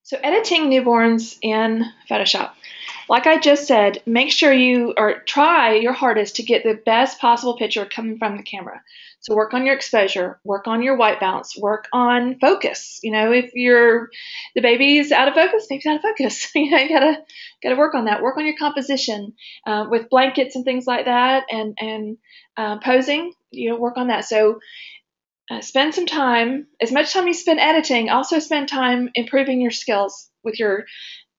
So editing newborns in Photoshop. Like I just said, make sure you try your hardest to get the best possible picture coming from the camera. So work on your exposure, work on your white balance, work on focus. You know, if the baby's out of focus, baby's out of focus. You know, you gotta work on that. Work on your composition with blankets and things like that, and posing. You know, work on that. So spend some time, as much time you spend editing, also spend time improving your skills with your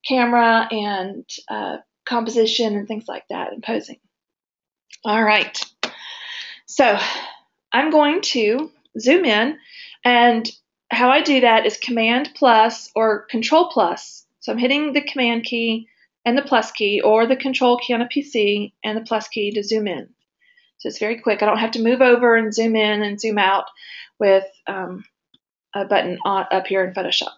camera and composition and things like that and posing. All right. So I'm going to zoom in, and how I do that is Command plus or Control plus. So I'm hitting the Command key and the plus key, or the Control key on a PC and the plus key to zoom in. So it's very quick. I don't have to move over and zoom in and zoom out with a button up here in Photoshop.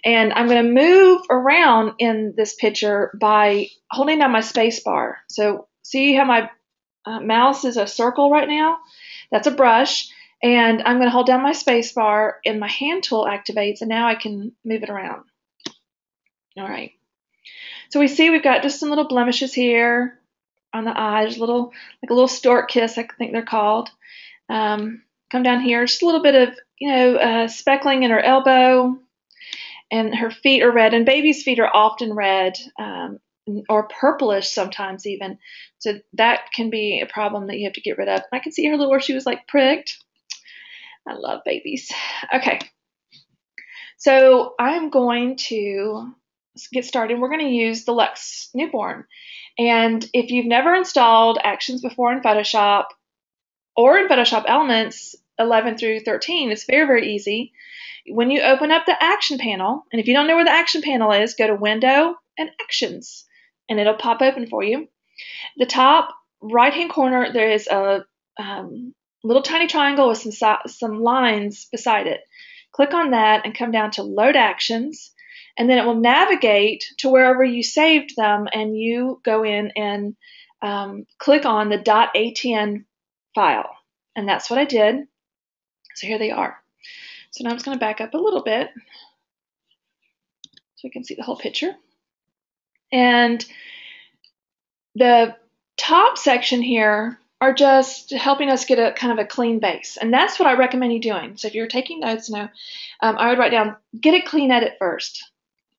And I'm going to move around in this picture by holding down my space bar. So see how my mouse is a circle right now? That's a brush. And I'm going to hold down my space bar and my hand tool activates, and now I can move it around. All right. So we see we've got just some little blemishes here on the eyes, like a little stork kiss, I think they're called. Come down here, just a little bit of, speckling in her elbow, and her feet are red, and babies' feet are often red or purplish sometimes even. So that can be a problem that you have to get rid of. I can see her little where she was like pricked. I love babies. Okay, so I'm going to get started. We're going to use the Luxe Newborn. And if you've never installed Actions before in Photoshop or in Photoshop Elements 11 through 13, it's very, very easy. When you open up the Action panel, and if you don't know where the Action panel is, go to Window and Actions, and it'll pop open for you. The top right-hand corner, there is a little tiny triangle with some lines beside it. Click on that and come down to Load Actions, and then it will navigate to wherever you saved them, and you go in and click on the .atn file. And that's what I did. So here they are. So now I'm just going to back up a little bit so you can see the whole picture. And the top section here are just helping us get a kind of a clean base. And that's what I recommend you doing. So if you're taking notes now, I would write down, get a clean edit first.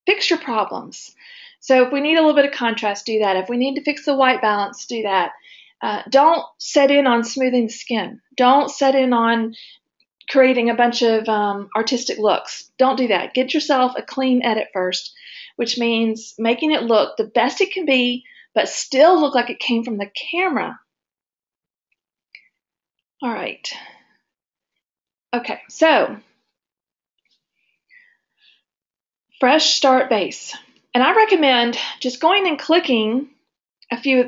Fix your problems. So if we need a little bit of contrast, do that. If we need to fix the white balance, do that. Don't set in on smoothing the skin. Don't set in on creating a bunch of artistic looks. Don't do that. Get yourself a clean edit first, which means making it look the best it can be, but still look like it came from the camera. All right. Okay, so fresh start base. And I recommend just going and clicking a few,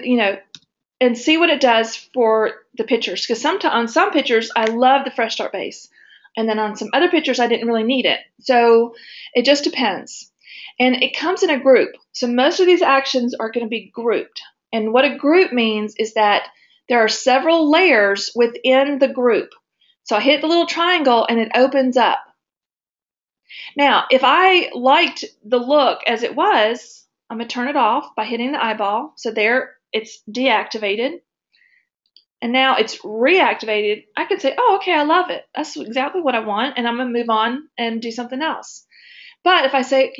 and see what it does for the pictures. Because on some pictures, I love the fresh start base. And then on some other pictures, I didn't really need it. So it just depends. And it comes in a group. So most of these actions are going to be grouped. And what a group means is that there are several layers within the group. So I hit the little triangle and it opens up. Now, if I liked the look as it was, I'm going to turn it off by hitting the eyeball. So there, it's deactivated. And now it's reactivated. I can say, oh, okay, I love it. That's exactly what I want. And I'm going to move on and do something else. But if I say,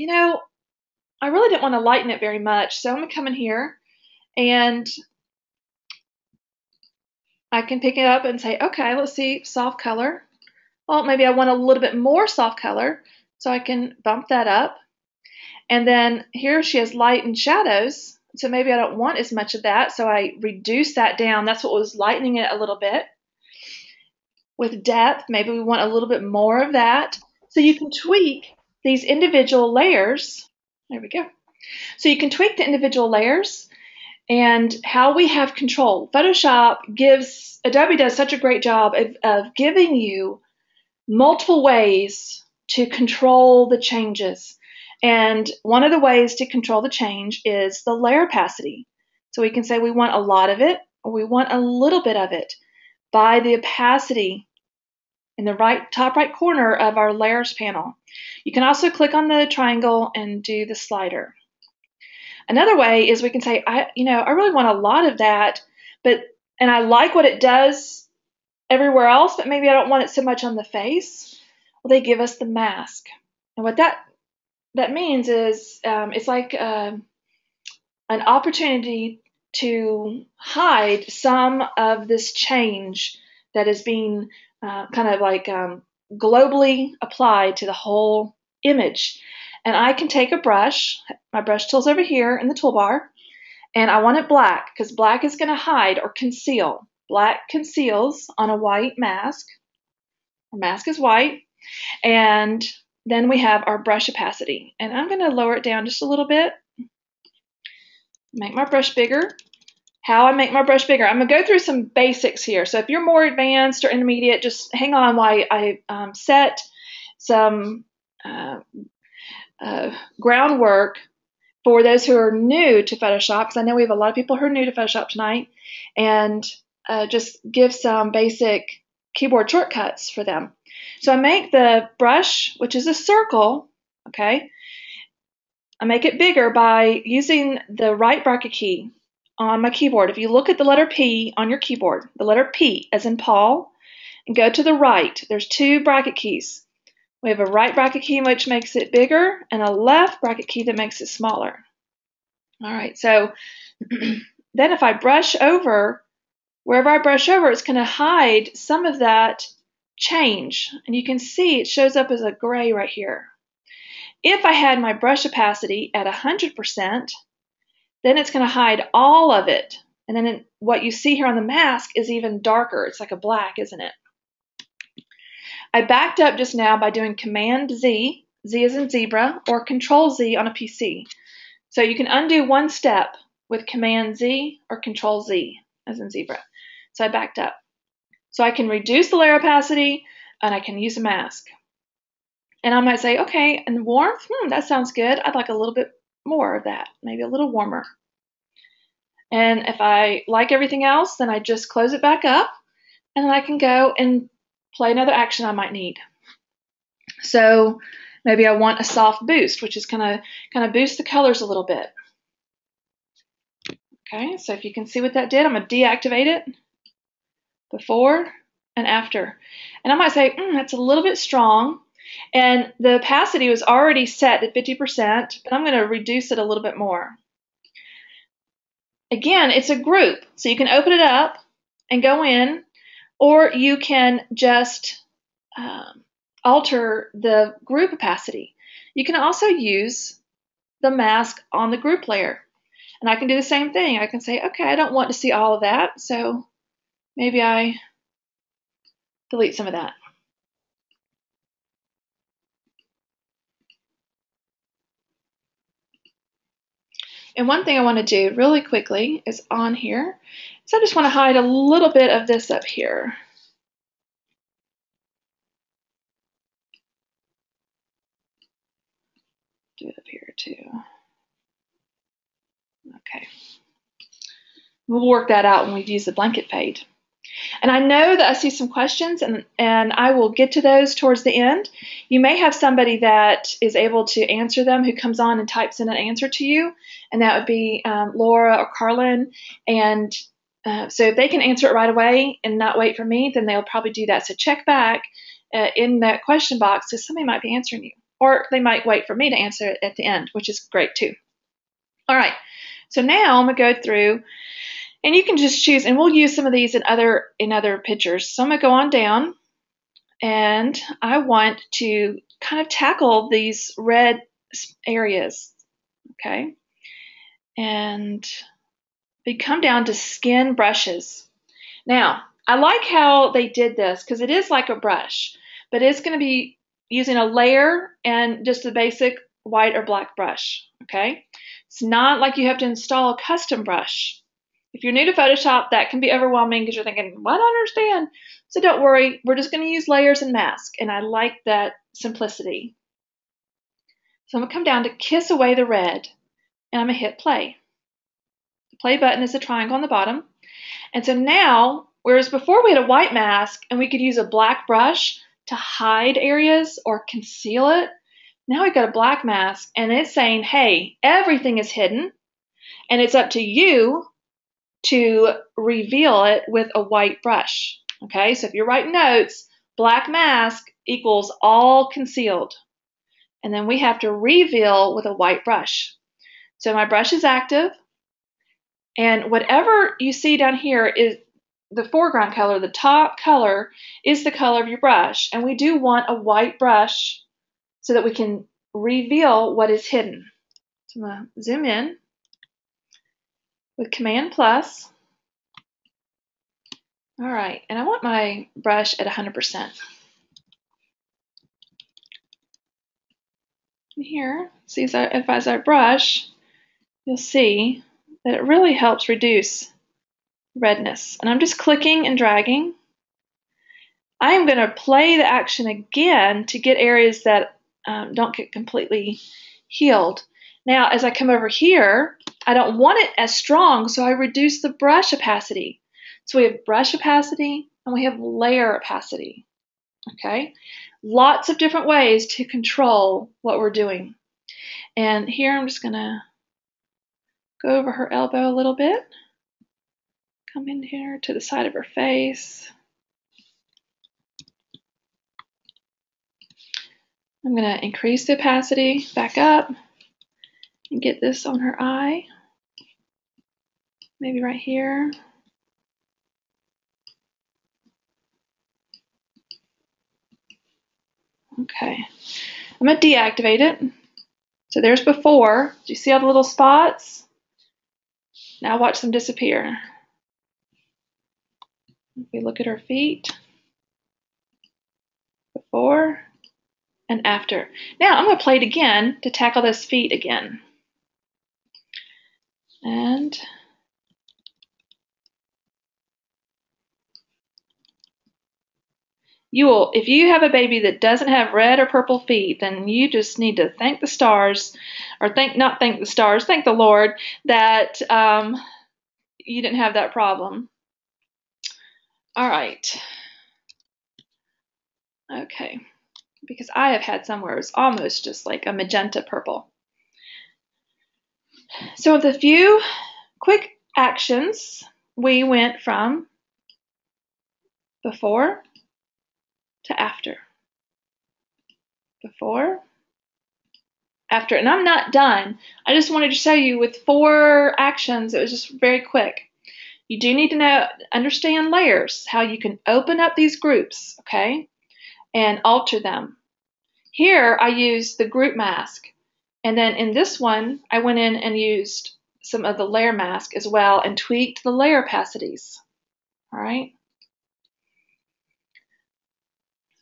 I really didn't want to lighten it very much, so I'm going to come in here and I can pick it up and say, okay, let's see, soft color. Well, maybe I want a little bit more soft color, so I can bump that up. And then here she has light and shadows, so maybe I don't want as much of that, so I reduce that down. That's what was lightening it a little bit. With depth, maybe we want a little bit more of that. So you can tweak these individual layers. There we go. So you can tweak the individual layers and how we have control. Adobe does such a great job of giving you multiple ways to control the changes. And one of the ways to control the change is the layer opacity. So we can say we want a lot of it or we want a little bit of it by the opacity in the top right corner of our layers panel. You can also click on the triangle and do the slider. Another way is we can say, I really want a lot of that, and I like what it does everywhere else, but maybe I don't want it so much on the face. Well, they give us the mask. And what that means is it's like an opportunity to hide some of this change that is being kind of like globally applied to the whole image. And I can take a brush, my brush tool's over here in the toolbar, and I want it black because black is going to hide or conceal. Black conceals on a white mask. Our mask is white. And then we have our brush opacity. And I'm going to lower it down just a little bit. Make my brush bigger. How I make my brush bigger. I'm going to go through some basics here. So if you're more advanced or intermediate, just hang on while I set some groundwork for those who are new to Photoshop, because I know we have a lot of people who are new to Photoshop tonight, and just give some basic keyboard shortcuts for them. So I make the brush, which is a circle, okay? I make it bigger by using the right bracket key on my keyboard. If you look at the letter P on your keyboard, the letter P as in Paul, and go to the right, there's two bracket keys. We have a right bracket key which makes it bigger and a left bracket key that makes it smaller. All right, so then if I brush over, wherever I brush over, it's going to hide some of that change. And you can see it shows up as a gray right here. If I had my brush opacity at 100%, then it's going to hide all of it. And then what you see here on the mask is even darker. It's like a black, isn't it? I backed up just now by doing Command Z, Z as in zebra, or Control Z on a PC. So you can undo one step with Command Z or Control Z as in zebra. So I backed up. So I can reduce the layer opacity and I can use a mask. And I might say, okay, and warmth, that sounds good. I'd like a little bit more of that, maybe a little warmer. And if I like everything else, then I just close it back up and then I can go and play another action I might need. So maybe I want a soft boost, which is kind of boost the colors a little bit. Okay, so if you can see what that did, I'm going to deactivate it before and after. And I might say, that's a little bit strong. And the opacity was already set at 50%, but I'm going to reduce it a little bit more. Again, it's a group, so you can open it up and go in, or you can just alter the group opacity. You can also use the mask on the group layer. And I can do the same thing. I can say, okay, I don't want to see all of that, so maybe I delete some of that. And one thing I want to do really quickly is on here. So I just want to hide a little bit of this up here. Do it up here too. Okay. We'll work that out when we use the blanket fade. And I know that I see some questions, and I will get to those towards the end. You may have somebody that is able to answer them who comes on and types in an answer to you, and that would be Laura or Carlin. And so if they can answer it right away and not wait for me, then they'll probably do that. So check back in that question box because somebody might be answering you, or they might wait for me to answer it at the end, which is great too. All right, so now I'm going to go through. And you can just choose, and we'll use some of these in other pictures. So I'm going to go on down, and I want to kind of tackle these red areas, okay? And we come down to skin brushes. Now, I like how they did this because it is like a brush, but it's going to be using a layer and just the basic white or black brush, okay? It's not like you have to install a custom brush. If you're new to Photoshop, that can be overwhelming because you're thinking, well, I don't understand. So don't worry, we're just going to use layers and mask, and I like that simplicity. So I'm going to come down to Kiss Away the Red, and I'm going to hit play. The play button is the triangle on the bottom. And so now, whereas before we had a white mask and we could use a black brush, to hide areas or conceal it. Now we've got a black mask, and it's saying, hey, everything is hidden, and it's up to you to reveal it with a white brush. Okay, so if you're writing notes, black mask equals all concealed. And then we have to reveal with a white brush. So my brush is active, and whatever you see down here is the foreground color. The top color is the color of your brush, and we do want a white brush so that we can reveal what is hidden. So I'm going to zoom in with Command plus. All right, and I want my brush at 100%. And here, see, as I brush, you'll see that it really helps reduce redness. And I'm just clicking and dragging. I am going to play the action again to get areas that don't get completely healed. Now, as I come over here, I don't want it as strong, so I reduce the brush opacity. So we have brush opacity and we have layer opacity. Okay, lots of different ways to control what we're doing. And here I'm just going to go over her elbow a little bit. Come in here to the side of her face. I'm going to increase the opacity back up and get this on her eye. Maybe right here. Okay, I'm going to deactivate it. So there's before. Do you see all the little spots? Now watch them disappear. If we look at her feet, before and after. Now I'm going to play it again to tackle those feet again. And if you have a baby that doesn't have red or purple feet, then you just need to thank the stars, or not thank the stars, thank the Lord that you didn't have that problem. All right. Okay. Because I have had some where it's almost just like a magenta purple. So with a few quick actions, we went from before to after. Before, after. And I'm not done. I just wanted to show you with 4 actions. It was just very quick. You do need to understand layers, how you can open up these groups, okay, and alter them. Here I used the group mask. And then in this one, I went in and used some of the layer mask as well and tweaked the layer opacities. All right.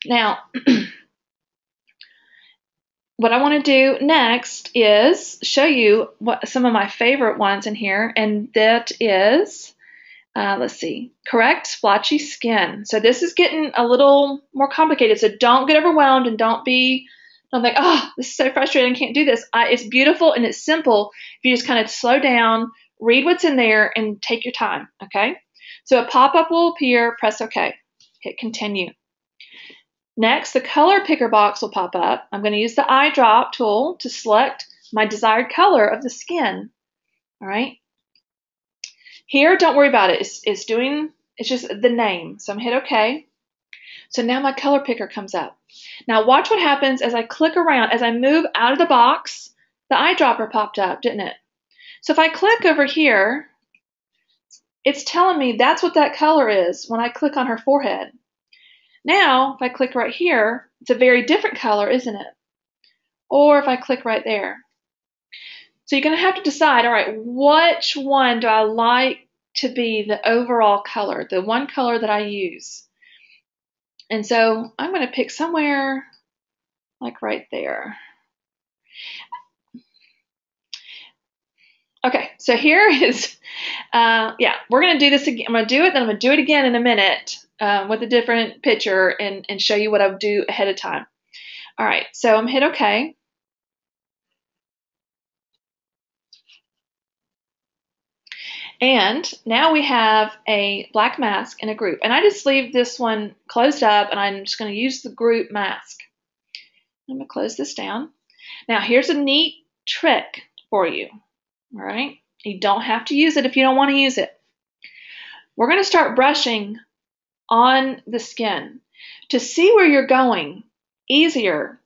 Now, what I want to do next is show you some of my favorite ones in here, and that is, let's see, correct splotchy skin. So this is getting a little more complicated, so don't get overwhelmed and don't think, oh, this is so frustrating, I can't do this. It's beautiful and it's simple if you just kind of slow down, read what's in there, and take your time, okay? So a pop-up will appear, press OK, hit continue. Next, the color picker box will pop up. I'm going to use the eyedrop tool to select my desired color of the skin. All right. Here, don't worry about it. It's just the name. So I'm going to hit OK. So now my color picker comes up. Now watch what happens as I click around. As I move out of the box, the eyedropper popped up, didn't it? So if I click over here, it's telling me that's what that color is when I click on her forehead. Now, if I click right here, it's a very different color, isn't it? Or if I click right there. So you're going to have to decide, all right, which one do I like to be the overall color, the one color that I use? And so I'm going to pick somewhere like right there. Okay, so here is, yeah, we're going to do this again. I'm going to do it, then I'm going to do it again in a minute with a different picture and show you what I would do ahead of time. All right, so I'm hit OK. And now we have a black mask in a group. And I just leave this one closed up, and I'm just going to use the group mask. I'm going to close this down. Now here's a neat trick for you. All right? You don't have to use it if you don't want to use it. We're going to start brushing on the skin. To see where you're going easier,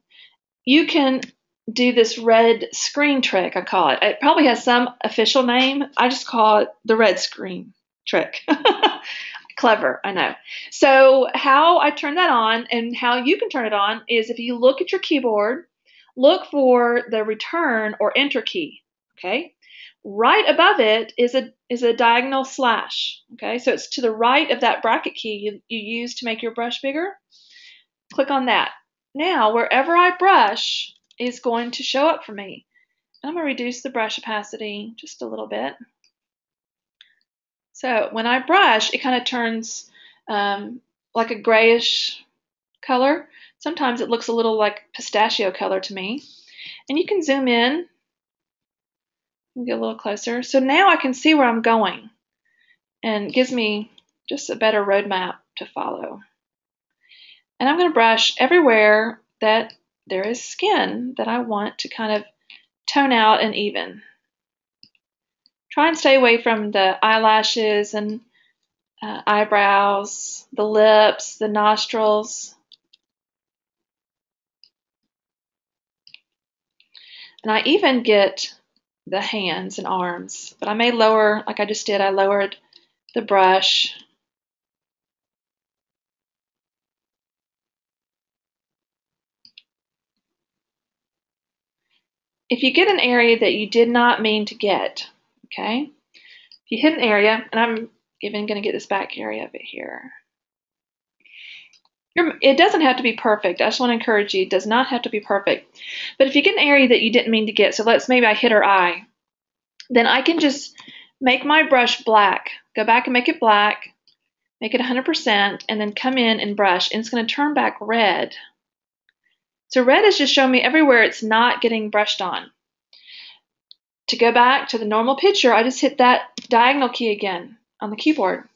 you can do this red screen trick, I call it. It probably has some official name. I just call it the red screen trick. Clever, I know. So how I turn that on and how you can turn it on is if you look at your keyboard, look for the return or enter key, okay? Right above it is a diagonal slash, okay? So it's to the right of that bracket key you use to make your brush bigger. Click on that. Now, wherever I brush is going to show up for me. And I'm going to reduce the brush opacity just a little bit. So when I brush, it kind of turns like a grayish color. Sometimes it looks a little like pistachio color to me. And you can zoom in and get a little closer. So now I can see where I'm going, and it gives me just a better roadmap to follow. And I'm going to brush everywhere that there is skin that I want to kind of tone out and even. Try and stay away from the eyelashes and eyebrows, the lips, the nostrils. And I even get the hands and arms, but I may lower, like I just did, I lowered the brush. If you get an area that you did not mean to get, okay? If you hit an area, and I'm even going to get this back area of it here. It doesn't have to be perfect. I just want to encourage you, it does not have to be perfect. But if you get an area that you didn't mean to get, so maybe I hit her eye, then I can just make my brush black. Go back and make it black, make it 100%, and then come in and brush, and it's going to turn back red. So red is just showing me everywhere it's not getting brushed on. To go back to the normal picture, I just hit that diagonal key again on the keyboard.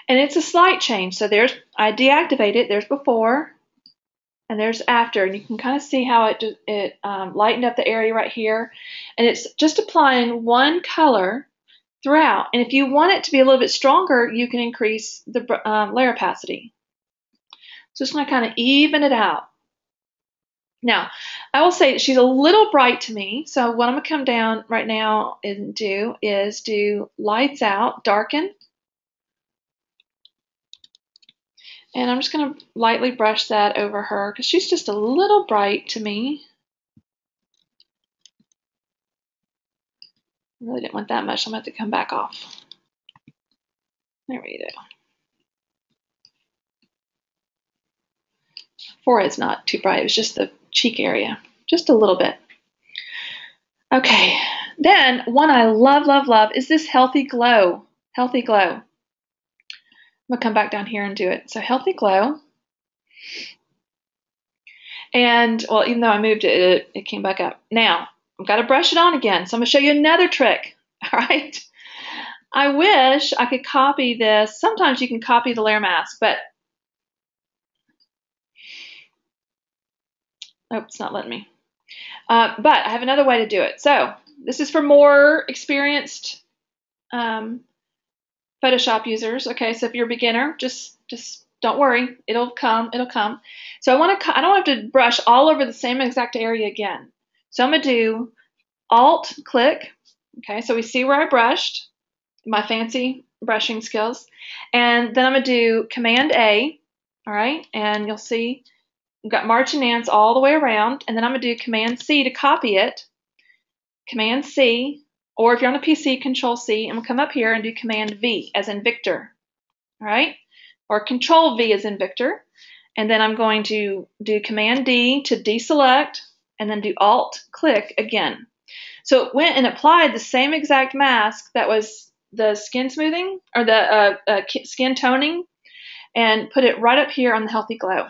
And it's a slight change. So I deactivate it. There's before, and there's after. And you can kind of see how it lightened up the area right here. And it's just applying one color throughout. And if you want it to be a little bit stronger, you can increase the layer opacity. So just going to kind of even it out. Now, I will say she's a little bright to me. So what I'm going to come down right now and do is do lights out, darken. And I'm just going to lightly brush that over her because she's just a little bright to me. I really didn't want that much. I'm going to have to come back off. There we go. Forehead's not too bright. It was just the cheek area. Just a little bit. Okay. Then one I love, love, love is this Healthy Glow. Healthy Glow. I'm going to come back down here and do it. So Healthy Glow. And, well, even though I moved it, it came back up. Now, I've got to brush it on again. So I'm going to show you another trick. All right. I wish I could copy this. Sometimes you can copy the layer mask, but oh, it's not letting me. But I have another way to do it. So this is for more experienced Photoshop users. Okay, so if you're a beginner, just don't worry. It'll come. It'll come. So I don't have to brush all over the same exact area again. So I'm going to do Alt click. Okay, so we see where I brushed, my fancy brushing skills. And then I'm going to do Command A. All right, and you'll see I've got marching ants all the way around. And then I'm going to do Command C to copy it. Command C, or if you're on a PC, Control C, and we'll come up here and do Command V as in Victor. All right, or Control V as in Victor. And then I'm going to do Command D to deselect, and then do Alt click again. So it went and applied the same exact mask that was the skin smoothing or the skin toning, and put it right up here on the Healthy Glow.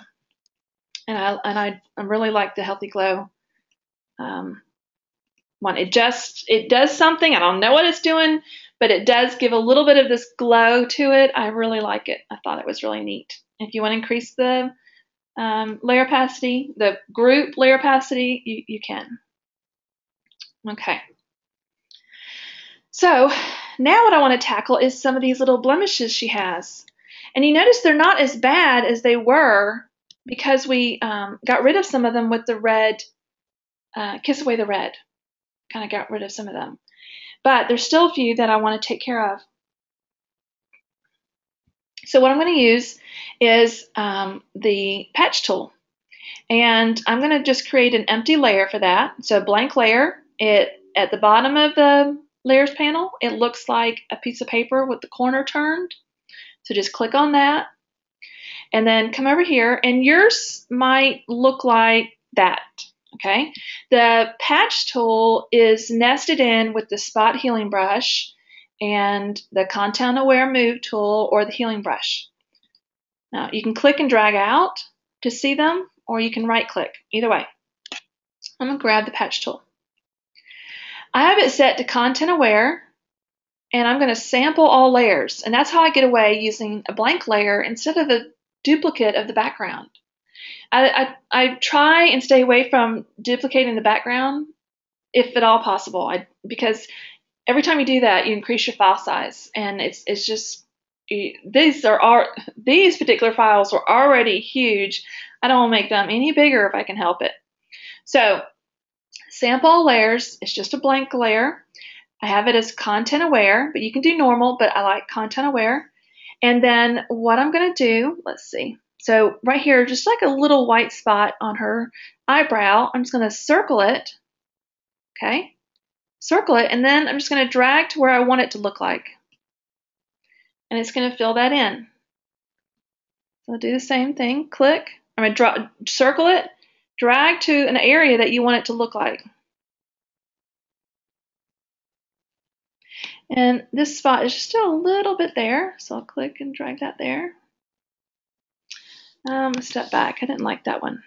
And I really like the Healthy Glow one. It does something. I don't know what it's doing, but it does give a little bit of this glow to it. I really like it. I thought it was really neat. If you want to increase the layer opacity, the group layer opacity, you can. Okay. So now what I want to tackle is some of these little blemishes she has. And you notice they're not as bad as they were because we got rid of some of them with the red, Kiss Away the Red. Kind of got rid of some of them. But there's still a few that I want to take care of. So what I'm going to use is the patch tool. And I'm going to just create an empty layer for that. So a blank layer. At the bottom of the layers panel, it looks like a piece of paper with the corner turned. So just click on that. And then come over here. And yours might look like that. Okay. The patch tool is nested in with the spot healing brush and the content aware move tool or the healing brush. Now you can click and drag out to see them, or you can right click. Either way. I'm going to grab the patch tool. I have it set to content aware, and I'm going to sample all layers. And that's how I get away using a blank layer instead of a duplicate of the background. I try and stay away from duplicating the background if at all possible, because every time you do that, you increase your file size, and it's just these particular files were already huge. I don't want to make them any bigger if I can help it. So sample all layers. It's just a blank layer. I have it as content aware, but you can do normal, but I like content aware. And then what I'm going to do, let's see. So right here, just like a little white spot on her eyebrow, I'm just going to circle it. Okay, circle it, and then I'm just going to drag to where I want it to look like. And it's going to fill that in. So I'll do the same thing. Click. I'm going to circle it, drag to an area that you want it to look like. And this spot is still a little bit there, so I'll click and drag that there. Step back. I didn't like that one.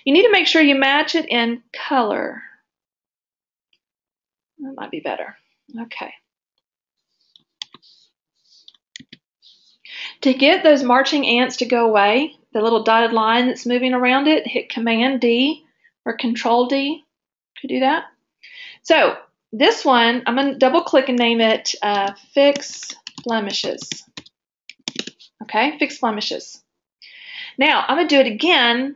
You need to make sure you match it in color. That might be better. Okay. To get those marching ants to go away, the little dotted line that's moving around it, hit Command D or Control D to do that. So this one, I'm going to double click and name it Fix Blemishes. Okay, Fix Blemishes. Now I'm going to do it again, and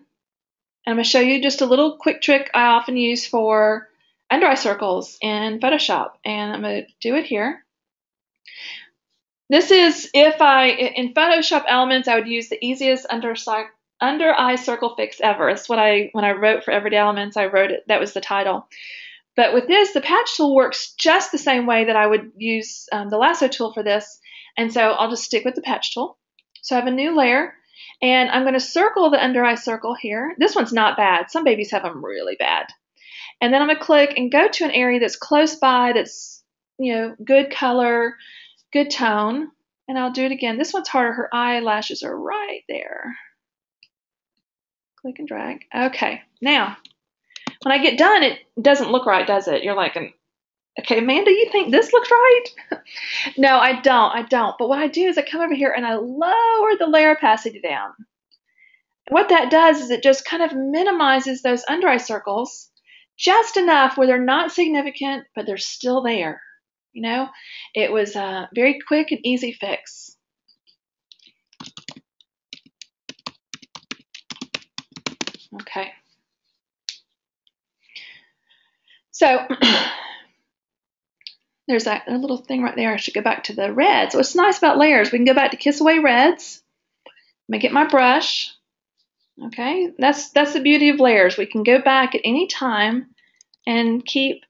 I'm going to show you just a little quick trick I often use for under eye circles in Photoshop, and I'm going to do it here. This is in Photoshop Elements, I would use the easiest under eye circle fix ever. That's what when I wrote for Everyday Elements, I wrote it. That was the title. But with this, the patch tool works just the same way that I would use the lasso tool for this. And so I'll just stick with the patch tool. So I have a new layer, and I'm going to circle the under eye circle here. This one's not bad. Some babies have them really bad. And then I'm going to click and go to an area that's close by, that's, good color, good tone. And I'll do it again. This one's harder. Her eyelashes are right there. Click and drag. Okay. Now, when I get done, it doesn't look right, does it? You're like, okay, Amanda, you think this looks right? No, I don't. But what I do is I come over here and I lower the layer opacity down. And what that does is it just kind of minimizes those under eye circles just enough where they're not significant, but they're still there. It was a very quick and easy fix. Okay. So there's that little thing right there. I should go back to the reds. What's nice about layers, we can go back to Kiss Away Reds. Let me get my brush. Okay, that's the beauty of layers. We can go back at any time and keep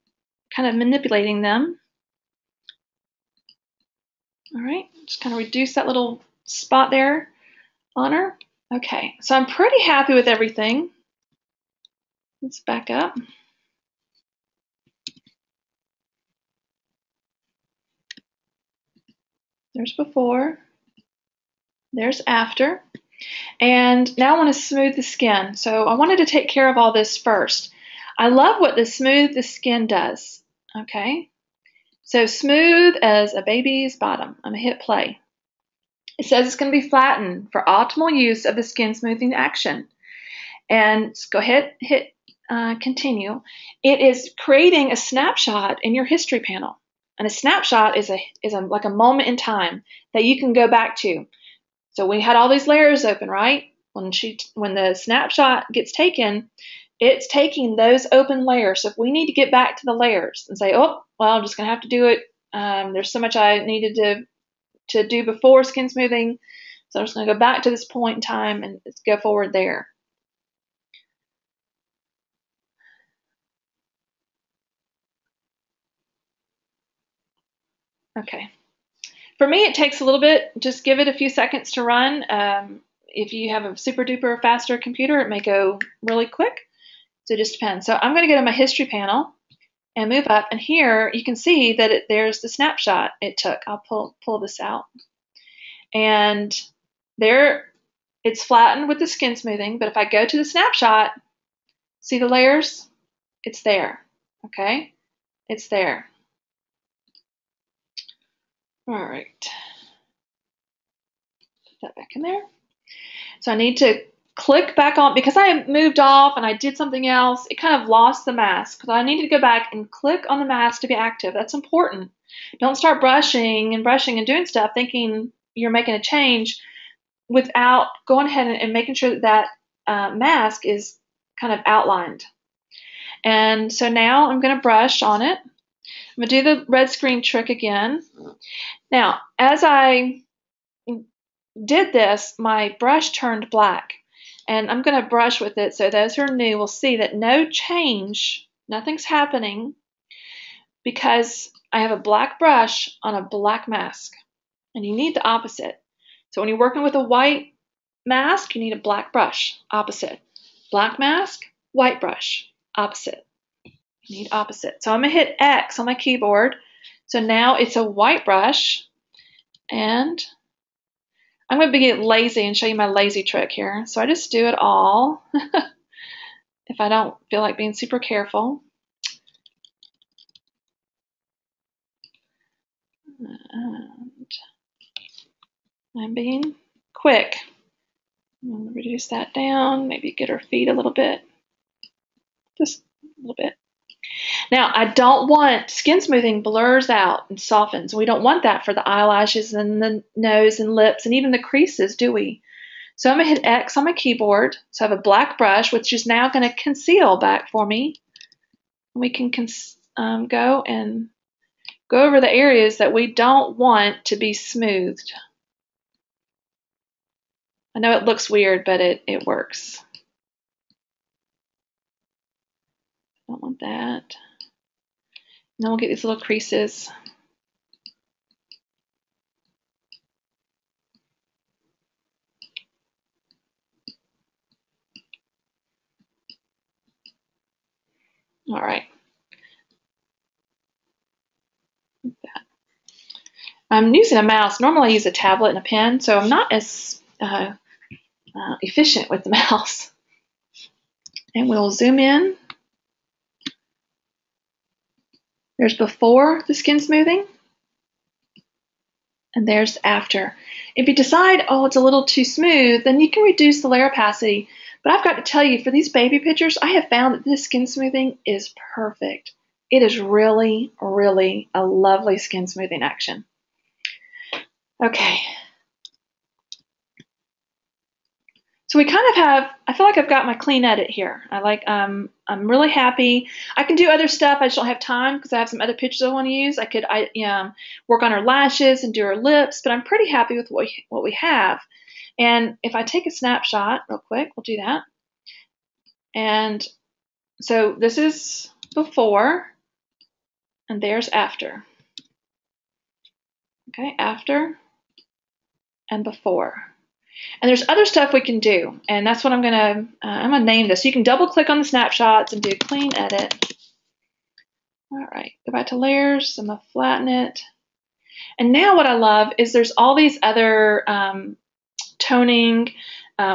kind of manipulating them. All right, just kind of reduce that little spot there on her. Okay, so I'm pretty happy with everything. Let's back up. There's before, there's after. And now I want to smooth the skin. So I wanted to take care of all this first. I love what the smooth the skin does. Okay, so smooth as a baby's bottom. I'm going to hit play. It says it's going to be flattened for optimal use of the skin smoothing action. And go ahead, hit continue. It is creating a snapshot in your history panel. And a snapshot is like a moment in time that you can go back to. So we had all these layers open, right? When the snapshot gets taken, it's taking those open layers. So if we need to get back to the layers and say, oh, well, I'm just going to have to do it. There's so much I needed to do before skin smoothing. So I'm just going to go back to this point in time and let's go forward there. Okay. For me, it takes a little bit. Just give it a few seconds to run. If you have a super duper faster computer, it may go really quick. So it just depends. So I'm going to go to my history panel and move up. And here you can see that there's the snapshot it took. I'll pull this out. And there it's flattened with the skin smoothing. But if I go to the snapshot, see the layers? It's there. Okay? It's there. All right. Put that back in there. So I need to click back on, because I moved off and I did something else, it kind of lost the mask. So I need to go back and click on the mask to be active. That's important. Don't start brushing and doing stuff thinking you're making a change without going ahead and making sure that mask is kind of outlined. And so now I'm going to brush on it. I'm going to do the red screen trick again. Now, as I did this, my brush turned black. And I'm going to brush with it so those who are new will see that no change, nothing's happening, because I have a black brush on a black mask. And you need the opposite. So when you're working with a white mask, you need a black brush, opposite. Black mask, white brush, opposite. You need opposite. So I'm going to hit X on my keyboard. So now it's a white brush. And I'm going to get lazy and show you my lazy trick here. So I just do it all if I don't feel like being super careful. And I'm being quick. I'm going to reduce that down, maybe get her feet a little bit. Just a little bit. Now, I don't want skin smoothing blurs out and softens. We don't want that for the eyelashes and the nose and lips and even the creases, do we? So I'm going to hit X on my keyboard. So I have a black brush, which is now going to conceal back for me. We can go and go over the areas that we don't want to be smoothed. I know it looks weird, but it works. Don't want that. And then we'll get these little creases. All right. Like that. I'm using a mouse. Normally I use a tablet and a pen, so I'm not as efficient with the mouse. And we'll zoom in. There's before the skin smoothing, and there's after. If you decide, oh, it's a little too smooth, then you can reduce the layer opacity. But I've got to tell you, for these baby pictures, I have found that this skin smoothing is perfect. It is really, really a lovely skin smoothing action. Okay. So we kind of have, I feel like I've got my clean edit here. I'm really happy. I can do other stuff. I just don't have time because I have some other pictures I want to use. I could work on her lashes and do her lips, but I'm pretty happy with what we have. And if I take a snapshot real quick, we'll do that. And so this is before, and there's after. Okay, after and before. And there's other stuff we can do, and that's what I'm gonna name this. So you can double click on the snapshots and do clean edit. All right, go back to layers. I'm gonna flatten it. And now what I love is there's all these other toning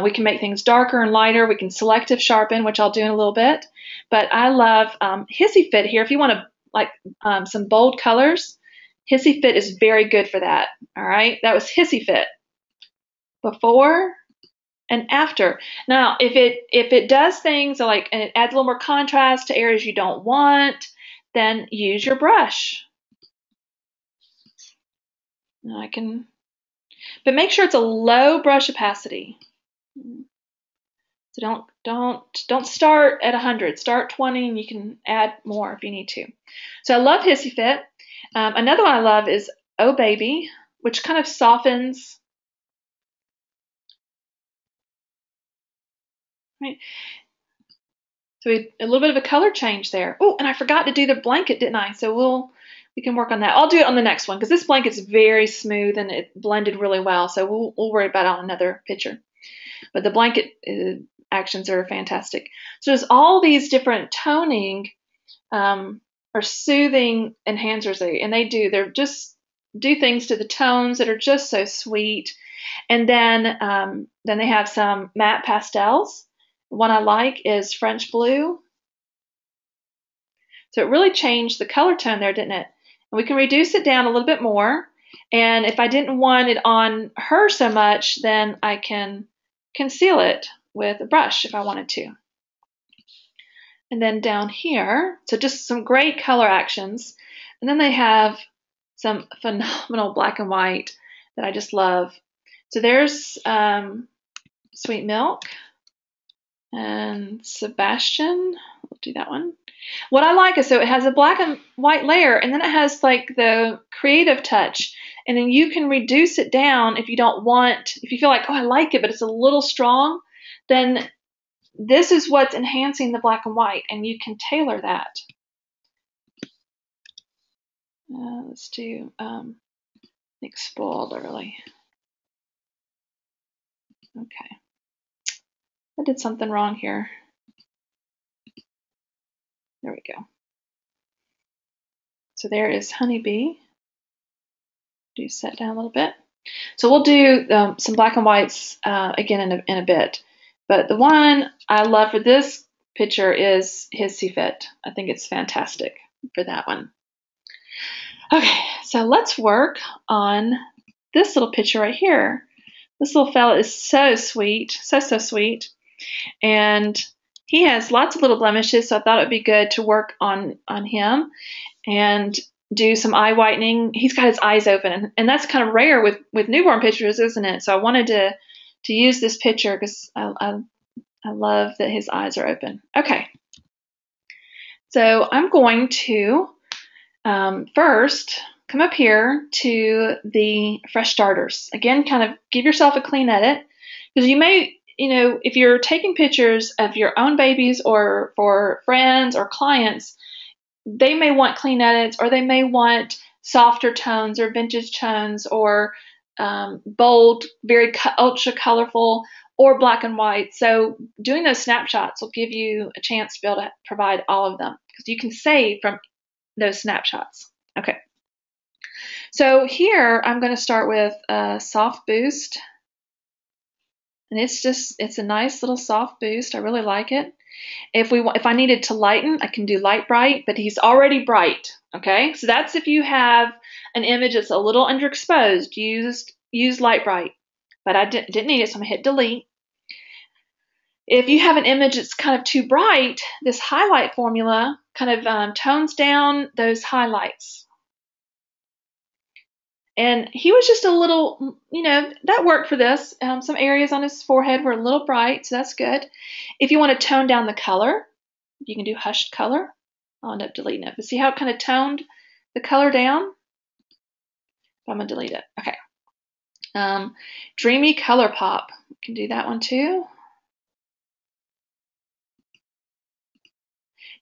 We can make things darker and lighter. We can selective sharpen, which I'll do in a little bit. But I love Hissy Fit here. If you want to like some bold colors, Hissy Fit is very good for that. All right, that was Hissy Fit before and after. Now, if it does things and it adds a little more contrast to areas you don't want, then use your brush. But make sure it's a low brush opacity. So don't start at 100. Start 20, and you can add more if you need to. So I love Hissy Fit. Another one I love is Oh Baby, which kind of softens. Right. So a little bit of a color change there. Oh, and I forgot to do the blanket, didn't I? So we can work on that. I'll do it on the next one because this blanket's very smooth and it blended really well. So we'll worry about it on another picture. But the blanket actions are fantastic. So there's all these different toning or soothing enhancers, and they're just do things to the tones that are just so sweet. And then they have some matte pastels. One I like is French Blue. So it really changed the color tone there, didn't it? And we can reduce it down a little bit more. And if I didn't want it on her so much, then I can conceal it with a brush if I wanted to. And then down here, so just some great color actions. And then they have some phenomenal black and white that I just love. So there's Sweet Milk and Sebastian. We'll do that one. What I like is so it has a black and white layer, and then it has like the creative touch. And then you can reduce it down if you don't want, if you feel like, oh, I like it, but it's a little strong, then this is what's enhancing the black and white, and you can tailor that. Let's do spoiled early. Okay. I did something wrong here. There we go. So there is Honeybee. Do set down a little bit. So we'll do some black and whites again in a bit. But the one I love for this picture is Hissy Fit. I think it's fantastic for that one. Okay, so let's work on this little picture right here. This little fella is so sweet, so sweet. And he has lots of little blemishes, so I thought it would be good to work on him and do some eye whitening. He's got his eyes open, and that's kind of rare with newborn pictures, isn't it? So I wanted to use this picture because I love that his eyes are open. Okay, so I'm going to first come up here to the fresh starters. Again, kind of give yourself a clean edit because you may, if you're taking pictures of your own babies or for friends or clients, they may want clean edits, or they may want softer tones or vintage tones or bold, very ultra colorful, or black and white. So doing those snapshots will give you a chance to be able to provide all of them because you can save from those snapshots. Okay. So here I'm going to start with a soft boost. And it's a nice little soft boost. I really like it. If I needed to lighten, I can do light bright, but he's already bright. Okay, so that's if you have an image that's a little underexposed, use light bright. But I didn't need it, so I'm gonna hit delete. If you have an image that's kind of too bright, this highlight formula kind of tones down those highlights. And he was just a little, that worked for this. Some areas on his forehead were a little bright, so that's good. If you want to tone down the color, you can do hushed color. I'll end up deleting it. But see how it kind of toned the color down? I'm going to delete it. Okay. Dreamy color pop. You can do that one too.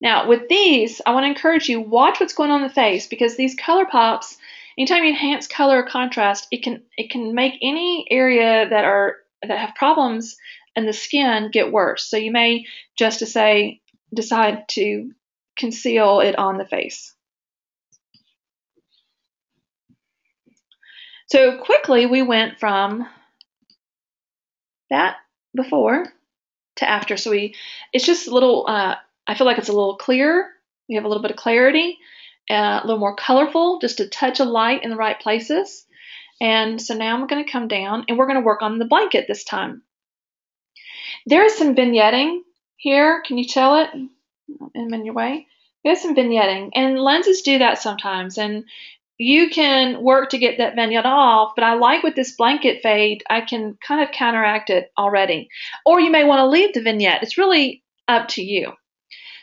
Now, with these, I want to encourage you, watch what's going on in the face because these color pops, anytime you enhance color or contrast, it can make any area that have problems in the skin get worse. So you may just decide to conceal it on the face. So quickly we went from that before to after. So it's just a little, I feel like it's a little clearer. We have a little bit of clarity, a little more colorful, just a touch of light in the right places. And so now I'm going to come down and we're going to work on the blanket this time. There is some vignetting here. Can you tell it? I'm in your way. There's some vignetting, and lenses do that sometimes. And you can work to get that vignette off, but I like with this blanket fade, I can kind of counteract it already. Or you may want to leave the vignette. It's really up to you.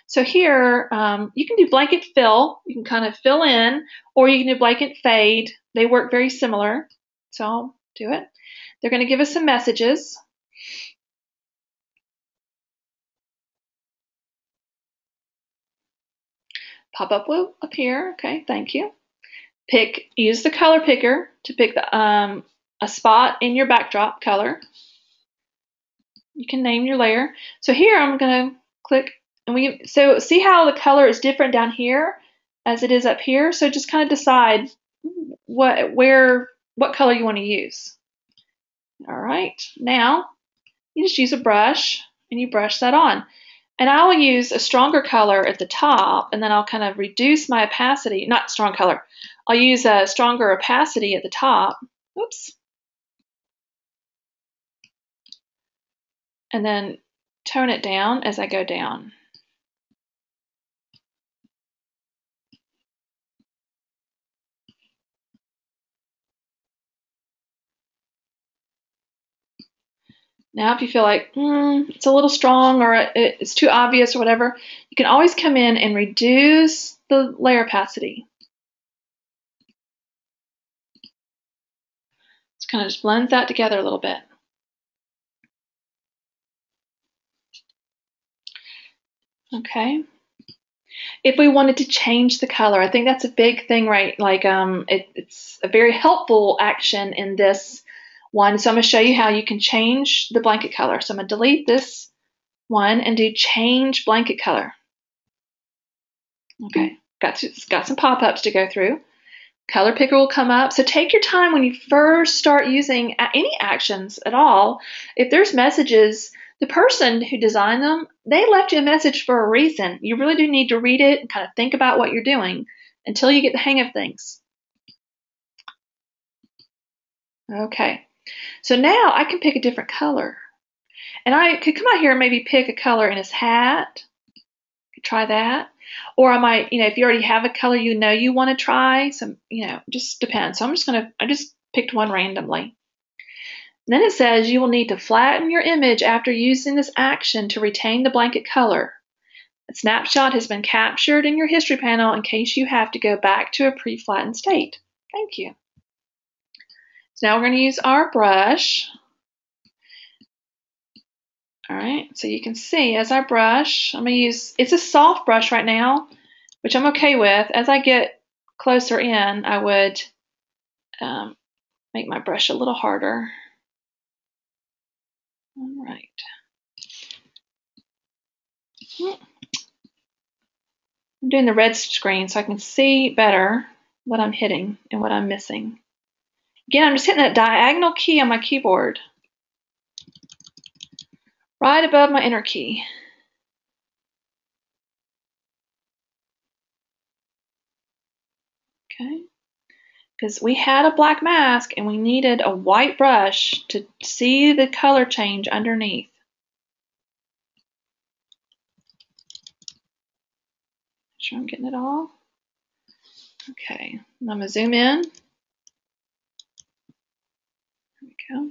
So here, you can do blanket fill. You can kind of fill in, or you can do blanket fade. They work very similar. So I'll do it. They're going to give us some messages. Pop up will appear. Okay, thank you. Use the color picker to pick a spot in your backdrop color. You can name your layer. So here I'm going to click, and so see how the color is different down here as it is up here. So just kind of decide what color you want to use. All right, now you just use a brush and you brush that on. And I will use a stronger color at the top, and then I'll kind of reduce my opacity. Not strong color. I'll use a stronger opacity at the top. Oops. And then tone it down as I go down. Now, if you feel like it's a little strong or it's too obvious or whatever, you can always come in and reduce the layer opacity. It's kind of just blends that together a little bit. Okay. If we wanted to change the color, I think that's a big thing, right? Like it's a very helpful action in this one. So I'm going to show you how you can change the blanket color. So I'm going to delete this one and do change blanket color. Okay, got some pop-ups to go through. Color picker will come up. So take your time when you first start using any actions at all. If there's messages, the person who designed them, they left you a message for a reason. You really do need to read it and kind of think about what you're doing until you get the hang of things. Okay, so now I can pick a different color. And I could come out here and maybe pick a color in his hat. Try that. Or I might, if you already have a color you want to try, some, just depends. So I just picked one randomly. And then it says you will need to flatten your image after using this action to retain the blanket color. A snapshot has been captured in your history panel in case you have to go back to a pre-flattened state. Thank you. So now we're going to use our brush. All right, so you can see as I brush, I'm going to use, it's a soft brush right now, which I'm okay with. As I get closer in, I would make my brush a little harder. All right. I'm doing the red screen so I can see better what I'm hitting and what I'm missing. Again, I'm just hitting that diagonal key on my keyboard, right above my enter key. Okay, because we had a black mask and we needed a white brush to see the color change underneath. Make sure I'm getting it all. Okay, I'm going to zoom in. There we go.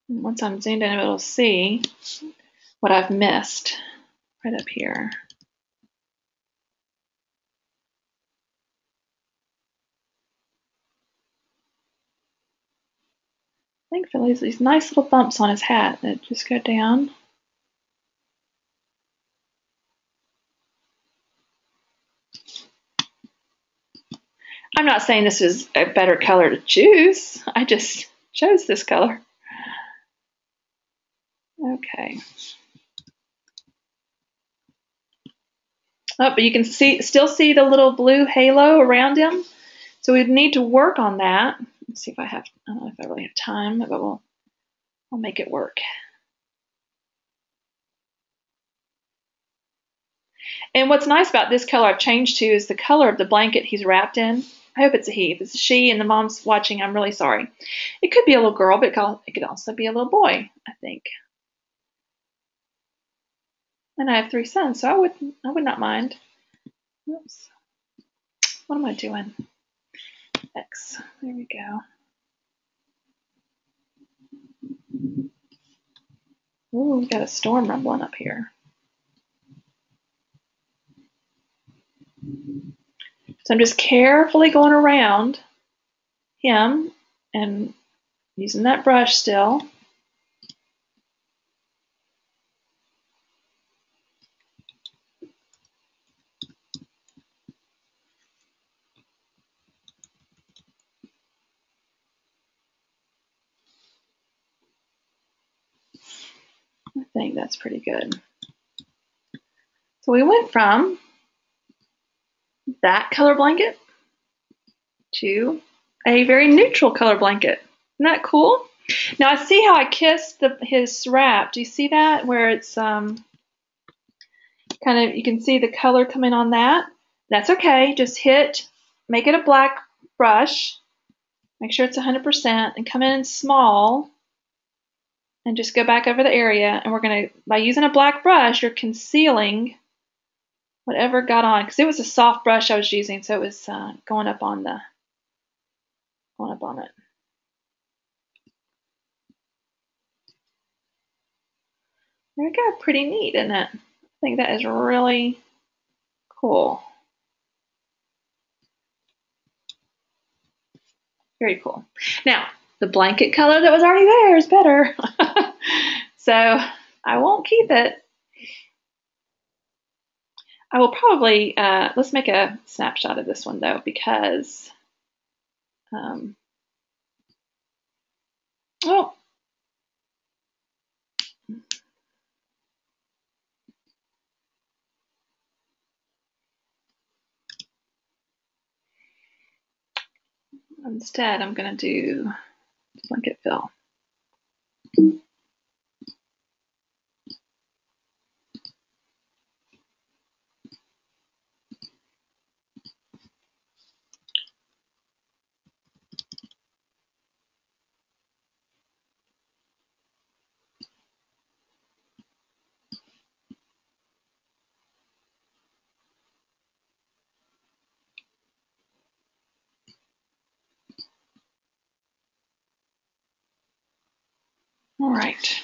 And once I'm zoomed in, it'll see what I've missed right up here. Thankfully, there's these nice little bumps on his hat that just go down. I'm not saying this is a better color to choose. I just chose this color. Okay. Oh, but you can still see the little blue halo around him. So we'd need to work on that. Let's see if I have, I don't know if I really have time, but I'll make it work. And what's nice about this color I've changed to is the color of the blanket he's wrapped in. I hope it's a he. If it's a she and the mom's watching, I'm really sorry. It could be a little girl, but it could also be a little boy, I think. And I have 3 sons, so I would not mind. Oops. What am I doing? X. There we go. Ooh, we got a storm rumbling up here. So I'm just carefully going around him and using that brush still. I think that's pretty good. So we went from that color blanket to a very neutral color blanket. Isn't that cool? Now I see how I kissed his wrap. Do you see that? Where it's kind of, you can see the color coming on that. That's okay. Just make it a black brush. Make sure it's 100% and come in small and just go back over the area. And we're going to, by using a black brush, you're concealing whatever got on, because it was a soft brush I was using, so it was going up on it. There we go. Pretty neat, isn't it? I think that is really cool. Very cool. Now, the blanket color that was already there is better. So I won't keep it. I will probably, let's make a snapshot of this one though, because, oh, instead I'm going to do blanket fill. All right.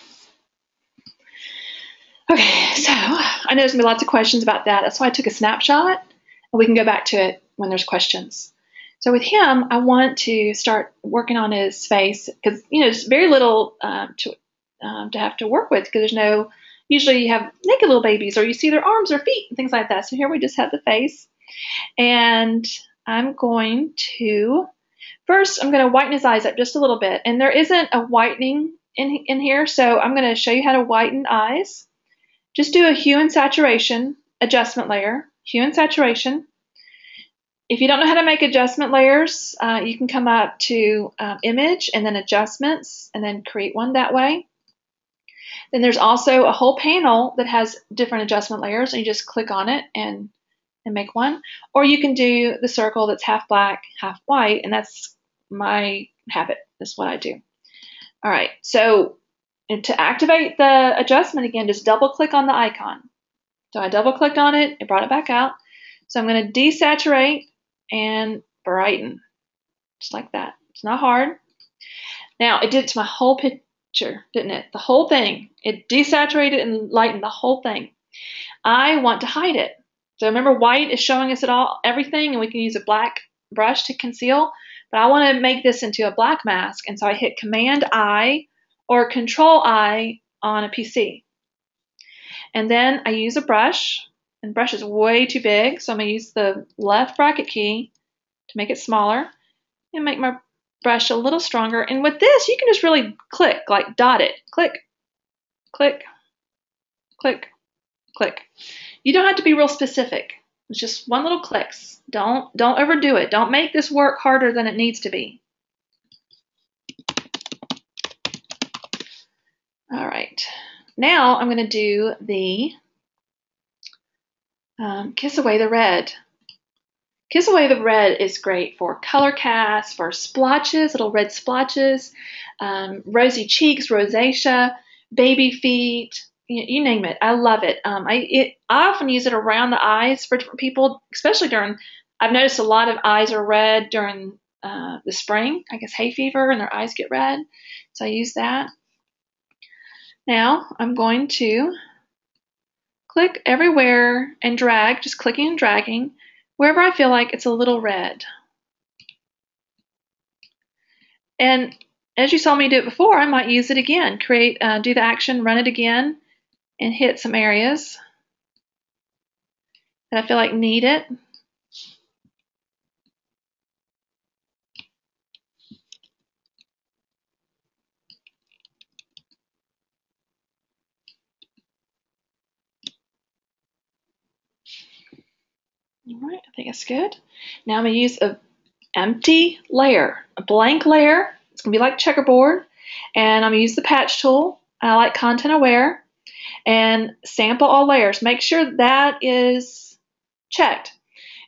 Okay, so I know there's going to be lots of questions about that. That's why I took a snapshot, and we can go back to it when there's questions. So with him, I want to start working on his face because, you know, there's very little to have to work with because there's no, usually you have naked little babies or you see their arms or feet and things like that. So here we just have the face. And I'm going to, first, I'm going to whiten his eyes up just a little bit. And there isn't a whitening in here, so I'm going to show you how to whiten eyes. Just do a hue and saturation adjustment layer, hue and saturation. If you don't know how to make adjustment layers, you can come up to image and then adjustments and then create one that way. Then there's also a whole panel that has different adjustment layers, and you just click on it and make one. Or you can do the circle that's half black, half white, and that's my habit. That's what I do. All right, so to activate the adjustment again, just double click on the icon. So I double clicked on it, it brought it back out. So I'm going to desaturate and brighten, just like that. It's not hard. Now it did it to my whole picture, didn't it? The whole thing. It desaturated and lightened the whole thing. I want to hide it. So remember, white is showing us everything, and we can use a black brush to conceal. But I want to make this into a black mask, and so I hit Command-I or Control-I on a PC. And then I use a brush, and the brush is way too big, so I'm going to use the left bracket key to make it smaller and make my brush a little stronger. And with this, you can just really click, like dot it. Click, click, click, click. You don't have to be real specific. It's just one little clicks. Don't overdo it. Don't make this work harder than it needs to be. All right. Now I'm going to do the Kiss Away the Red. Kiss Away the Red is great for color casts, for splotches, little red splotches, rosy cheeks, rosacea, baby feet, you name it. I love it. I often use it around the eyes for people, especially during, I've noticed a lot of eyes are red during the spring, I guess hay fever, and their eyes get red. So I use that. Now I'm going to click everywhere and drag, just clicking and dragging, wherever I feel like it's a little red. And as you saw me do it before, I might use it again. Do the action, run it again, and hit some areas that I feel like need it. All right, I think that's good. Now I'm going to use an empty layer, a blank layer. It's going to be like checkerboard. And I'm going to use the patch tool. I like content aware. And sample all layers. Make sure that is checked.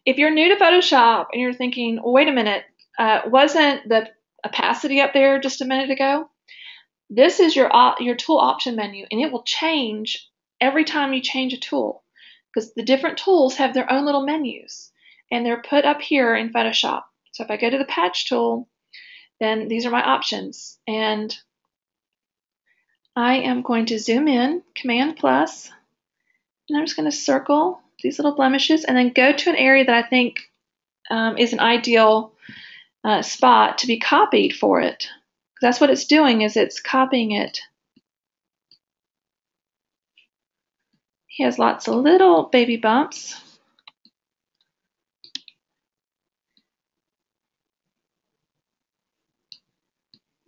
If you're new to Photoshop and you're thinking, wait a minute, wasn't the opacity up there just a minute ago? This is your tool option menu, and it will change every time you change a tool, because the different tools have their own little menus, and they're put up here in Photoshop. So if I go to the patch tool, then these are my options, and I am going to zoom in, Command plus, and I'm just going to circle these little blemishes, and then go to an area that I think is an ideal spot to be copied for it. That's what it's doing, is it's copying it. He has lots of little baby bumps.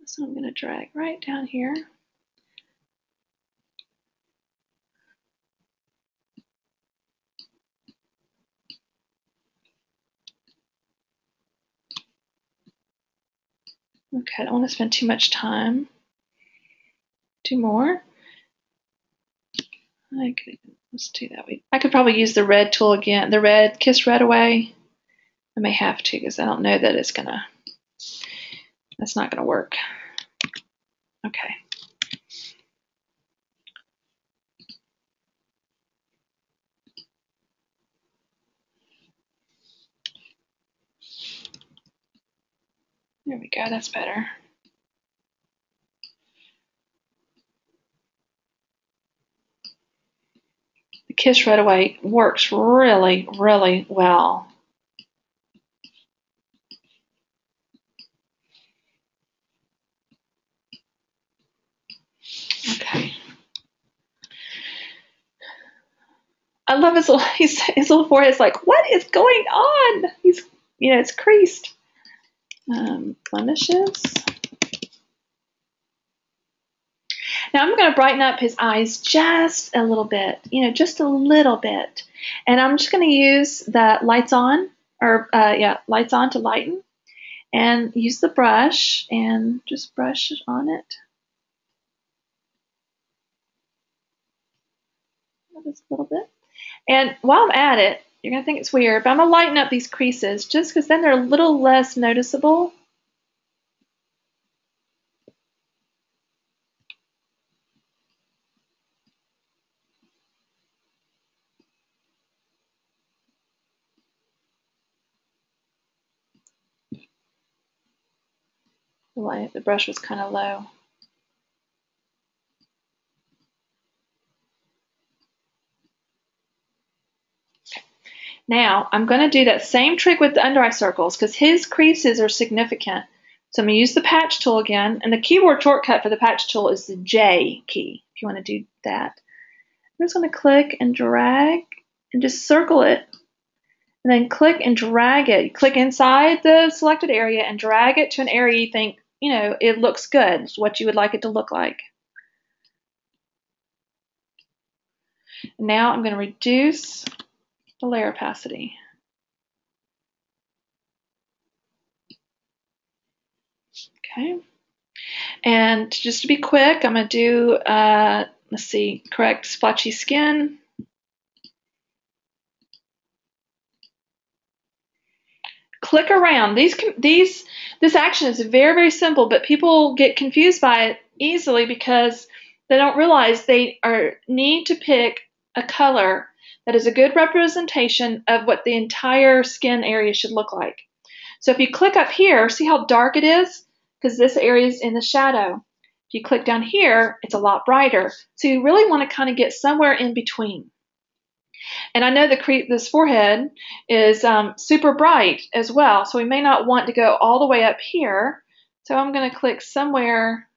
So I'm going to drag right down here. Okay, I don't want to spend too much time. 2 more. Let's do that. I could probably use the red tool again, the red, Kiss Red Away. I may have to, because I don't know that that's not gonna work. Okay. There we go, that's better. The Kiss Red Away works really, really well. Okay. I love his little forehead. It's like, what is going on? It's creased. Blemishes. Now I'm going to brighten up his eyes just a little bit, just a little bit. And I'm just going to use the lights on, lights on to lighten, and use the brush and just brush on it. Just a little bit. And while I'm at it, you're going to think it's weird, but I'm going to lighten up these creases just because then they're a little less noticeable. The brush was kind of low. Okay. Now I'm going to do that same trick with the under eye circles because his creases are significant. So I'm going to use the patch tool again, and the keyboard shortcut for the patch tool is the J key, if you want to do that. I'm just going to click and drag and just circle it, and then click and drag it. You click inside the selected area and drag it to an area you think, it looks good. It's what you would like it to look like. Now I'm going to reduce the layer opacity. Okay. And just to be quick, I'm going to do, let's see, correct splotchy skin. Click around. This action is very, very simple, but people get confused by it easily because they don't realize they need to pick a color that is a good representation of what the entire skin area should look like. So if you click up here, see how dark it is? Because this area is in the shadow. If you click down here, it's a lot brighter. So you really want to kind of get somewhere in between. And I know this forehead is super bright as well, so we may not want to go all the way up here. So I'm going to click somewhere.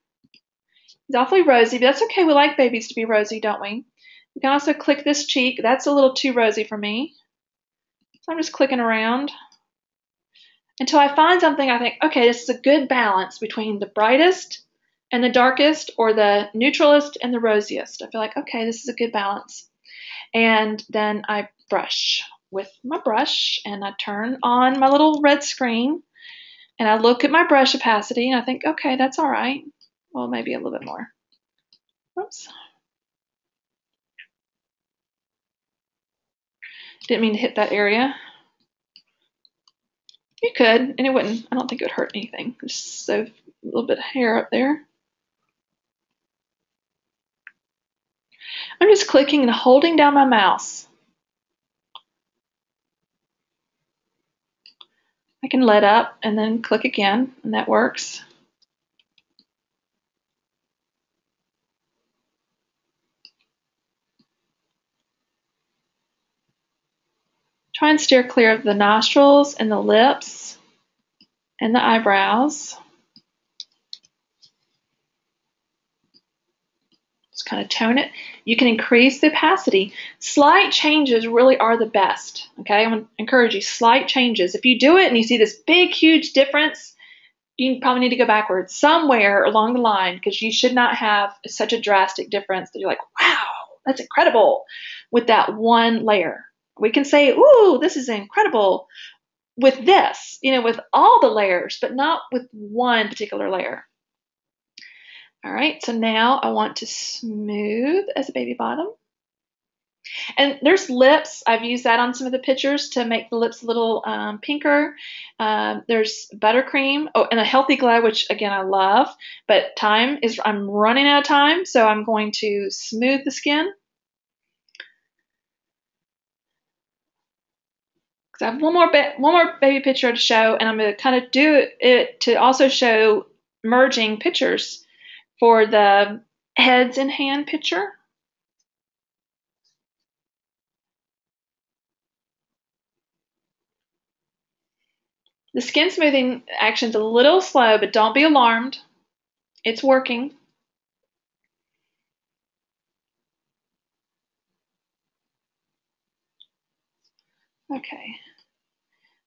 It's awfully rosy, but that's okay. We like babies to be rosy, don't we? We can also click this cheek. That's a little too rosy for me. So I'm just clicking around until I find something I think, okay, this is a good balance between the brightest and the darkest, or the neutralist and the rosiest. I feel like, okay, this is a good balance. And then I brush with my brush, and I turn on my little red screen, and I look at my brush opacity, and I think, okay, that's all right. Well, maybe a little bit more. Oops. Didn't mean to hit that area. You could, and it wouldn't. I don't think it would hurt anything. Just so a little bit of hair up there. I'm just clicking and holding down my mouse. I can let up and then click again, and that works. Try and steer clear of the nostrils and the lips and the eyebrows. Just kind of tone it. You can increase the opacity. Slight changes really are the best. Okay, I want to encourage you, slight changes. If you do it and you see this big, huge difference, you probably need to go backwards somewhere along the line, because you should not have such a drastic difference that you're like, wow, that's incredible with that one layer. We can say, ooh, this is incredible with this, with all the layers, but not with one particular layer. All right, so now I want to smooth as a baby bottom. And there's lips. I've used that on some of the pictures to make the lips a little pinker. There's buttercream, and a healthy glow, which again I love, but I'm running out of time, so I'm going to smooth the skin. Because I have one more baby picture to show, and I'm going to kind of do it to also show merging pictures for the heads in hand picture. The skin smoothing action's a little slow, but don't be alarmed. It's working. Okay.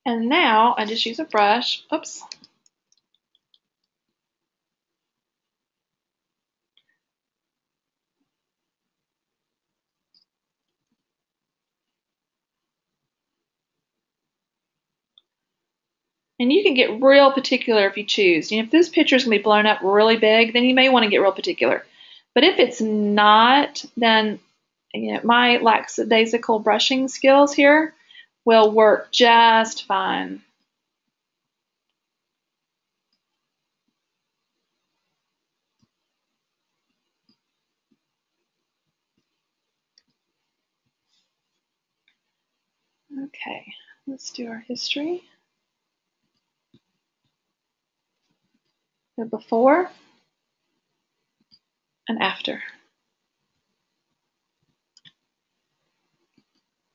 And now I just use a brush. Oops. And you can get real particular if you choose. If this picture is going to be blown up really big, then you may want to get real particular. But if it's not, then my lackadaisical brushing skills here will work just fine. Okay, let's do our history. The before and after.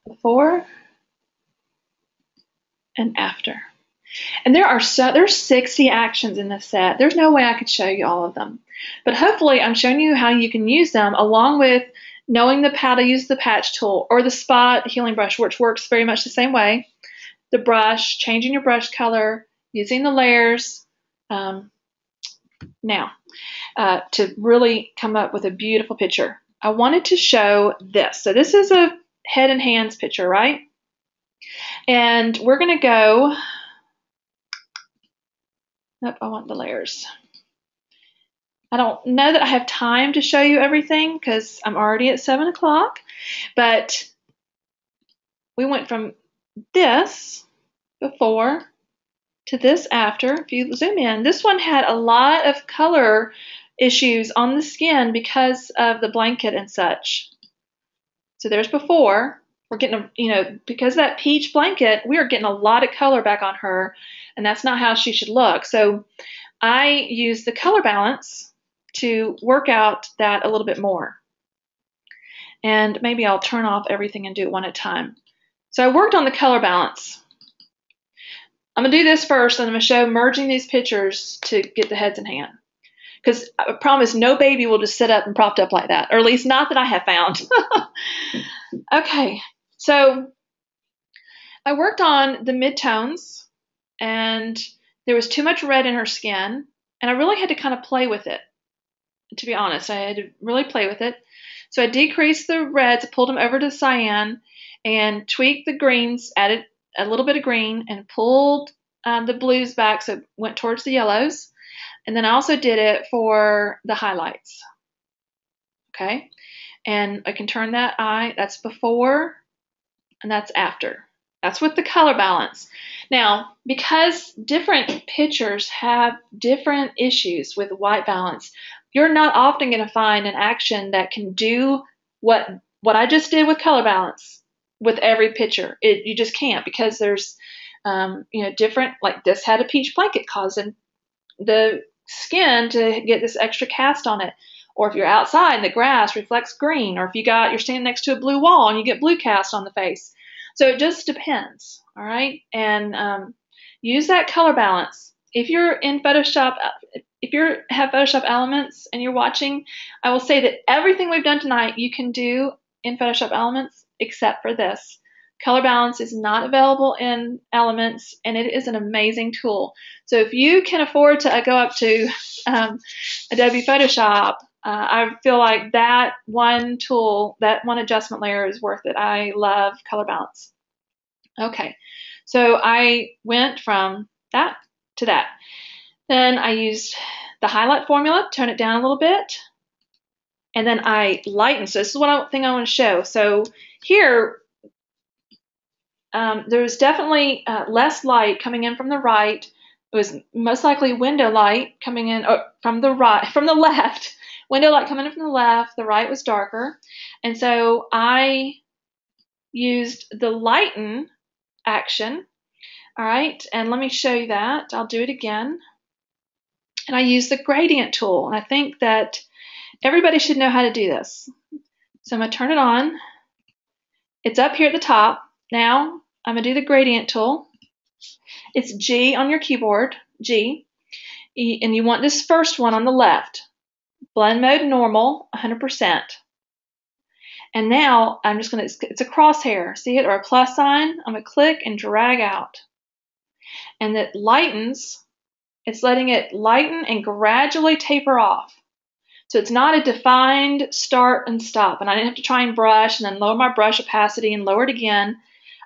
Before and after. And there's 60 actions in this set. There's no way I could show you all of them. But hopefully I'm showing you how you can use them, along with knowing how to use the patch tool or the spot healing brush, which works very much the same way. The brush, changing your brush color, using the layers. Now, to really come up with a beautiful picture, I wanted to show this. So this is a head and hands picture, right? And we're going to go, nope, I want the layers. I don't know that I have time to show you everything because I'm already at 7 o'clock, but we went from this before to this after. If you zoom in, this one had a lot of color issues on the skin because of the blanket and such. So there's before. We're getting, because of that peach blanket, we are getting a lot of color back on her, and that's not how she should look. So I use the color balance to work out that a little bit more. And maybe I'll turn off everything and do it one at a time. So I worked on the color balance. I'm going to do this first, and I'm going to show merging these pictures to get the heads in hand. Because I promise no baby will just sit up and propped up like that, or at least not that I have found. Okay, so I worked on the midtones, and there was too much red in her skin, and I really had to kind of play with it. To be honest, I had to really play with it. So I decreased the reds, pulled them over to cyan, and tweaked the greens, added a little bit of green, and pulled the blues back so it went towards the yellows. And then I also did it for the highlights. Okay, and I can turn that eye, that's before, and that's after. That's with the color balance. Now, because different pictures have different issues with white balance, you're not often going to find an action that can do what I just did with color balance with every picture. You just can't, because there's different, like this had a peach blanket causing the skin to get this extra cast on it. Or if you're outside and the grass reflects green, or if you're standing next to a blue wall and you get blue cast on the face. So it just depends, all right? And use that color balance. If you're in Photoshop, if you have Photoshop Elements and you're watching, I will say that everything we've done tonight you can do in Photoshop Elements except for this. Color balance is not available in Elements, and it is an amazing tool. So if you can afford to go up to Adobe Photoshop, I feel like that one tool, that one adjustment layer is worth it. I love color balance. Okay, so I went from that to that. Then I used the highlight formula, tone it down a little bit, and then I lightened. So this is one thing I want to show. So here, there's definitely less light coming in from the right. It was most likely window light coming in from the left. Window light coming in from the left. The right was darker. And so I used the lighten action. All right, and let me show you that. I'll do it again. And I used the gradient tool. And I think that everybody should know how to do this. So I'm going to turn it on. It's up here at the top. Now I'm going to do the gradient tool. It's G on your keyboard, G. And you want this first one on the left. Blend mode normal, 100%. And now I'm just going to, it's a crosshair, see it, or a plus sign. I'm going to click and drag out. And it lightens, it's letting it lighten and gradually taper off. So it's not a defined start and stop. And I didn't have to try and brush and then lower my brush opacity and lower it again.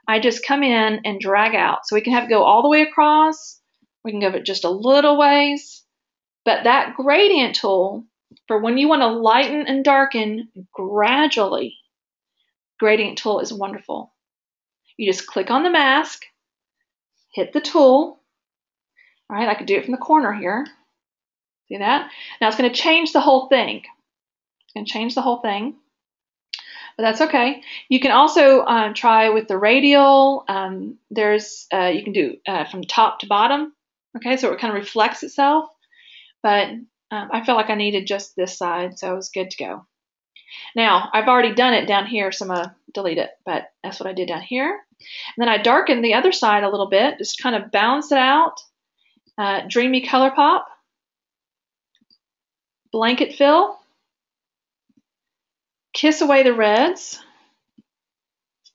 I just come in and drag out. So we can have it go all the way across. We can go it just a little ways. But that gradient tool, for when you want to lighten and darken gradually, gradient tool is wonderful. You just click on the mask, hit the tool. All right, I could do it from the corner here. See that? Now it's going to change the whole thing. It's going to change the whole thing. But that's okay. You can also try with the radial. You can do from top to bottom. Okay, so it kind of reflects itself. But I felt like I needed just this side, so it was good to go. Now, I've already done it down here, so I'm going to delete it. But that's what I did down here. And then I darkened the other side a little bit, just kind of balance it out. Dreamy Color Pop. Blanket Fill. Kiss away the reds.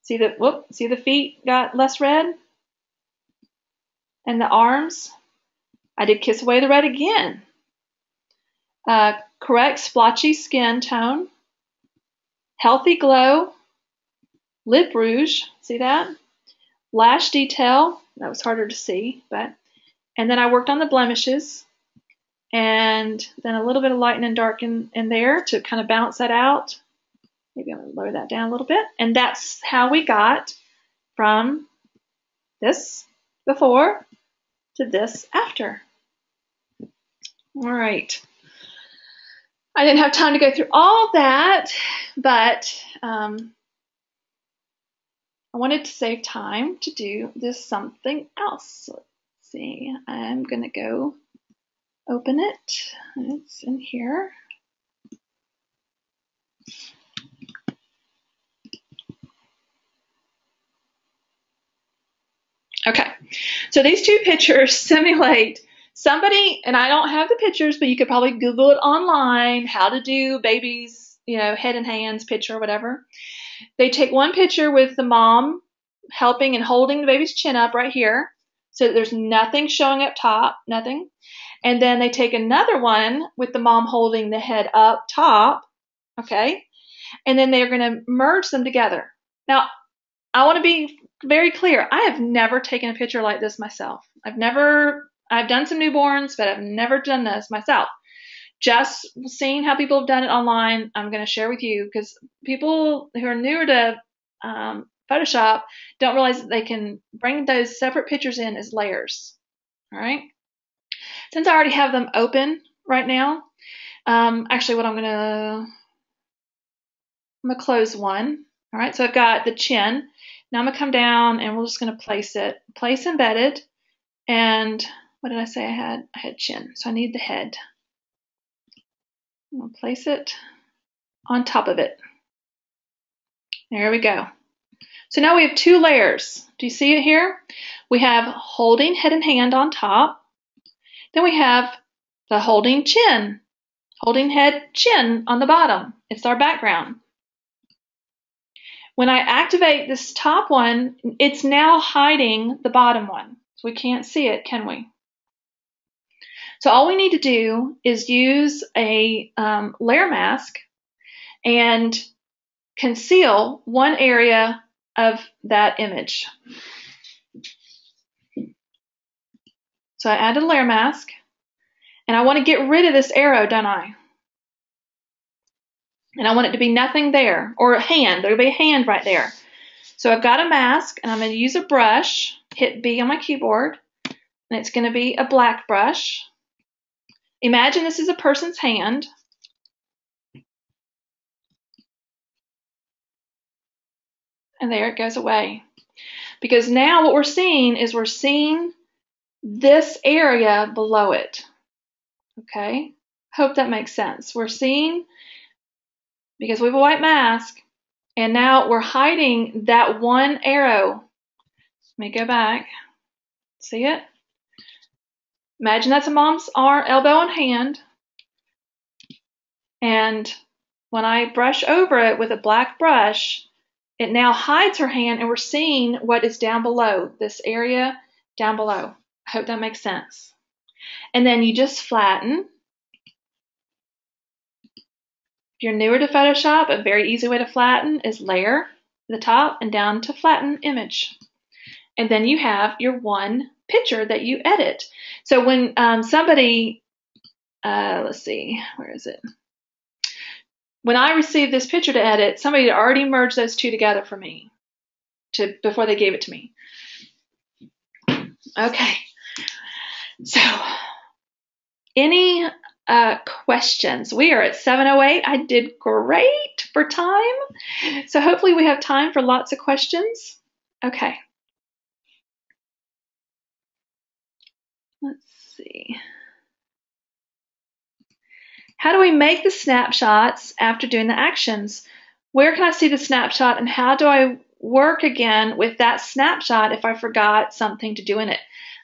See the feet got less red? And the arms. I did kiss away the red again. Correct splotchy skin tone. Healthy glow. Lip rouge. See that? Lash detail. That was harder to see, but. And then I worked on the blemishes. and then a little bit of lighten and darken in there to kind of balance that out. Maybe I'm going to lower that down a little bit. And that's how we got from this before to this after. All right. I didn't have time to go through all that, but I wanted to save time to do this something else. Let's see. I'm going to go open it. It's in here. Okay, so these two pictures simulate somebody, and I don't have the pictures, but you could probably Google it online, how to do baby's, head and hands picture or whatever. They take one picture with the mom helping and holding the baby's chin up right here, so that there's nothing showing up top, nothing. And then they take another one with the mom holding the head up top, okay? And then they're going to merge them together. Now, I want to be very clear. I have never taken a picture like this myself. I've done some newborns, but I've never done this myself. Just seeing how people have done it online, I'm going to share with you, because people who are newer to Photoshop don't realize that they can bring those separate pictures in as layers. All right. Since I already have them open right now, actually what I'm going to close one. All right. So I've got the chin. Now I'm going to come down and we're just going to place it. Place embedded. And what did I say I had? I had chin. So I need the head. I'm going to place it on top of it. There we go. So now we have two layers. Do you see it here? We have holding head and hand on top. Then we have the holding chin. Holding head, chin on the bottom. It's our background. When I activate this top one, it's now hiding the bottom one. So we can't see it, can we? So all we need to do is use a layer mask and conceal one area of that image. So I added a layer mask, and I want to get rid of this arrow, don't I? And I want it to be nothing there, or a hand. There'll be a hand right there. So I've got a mask, and I'm going to use a brush, hit B on my keyboard, and it's going to be a black brush. Imagine this is a person's hand. And there it goes away. Because now what we're seeing is we're seeing this area below it. Okay? Hope that makes sense. We're seeing, because we have a white mask, and now we're hiding that one arrow. Let me go back. See it? Imagine that's a mom's arm, elbow and hand. And when I brush over it with a black brush, it now hides her hand, and we're seeing what is down below, this area down below. I hope that makes sense. And then you just flatten. If you're newer to Photoshop, a very easy way to flatten is layer the top and down to flatten image. And then you have your one picture that you edit. So when somebody, let's see, where is it? When I received this picture to edit, somebody had already merged those two together for me before they gave it to me. Okay. So, any questions? We are at 7:08. I did great for time. So hopefully we have time for lots of questions. Okay. Let's see. How do we make the snapshots after doing the actions? Where can I see the snapshot, and how do I work again with that snapshot if I forgot something to do in it?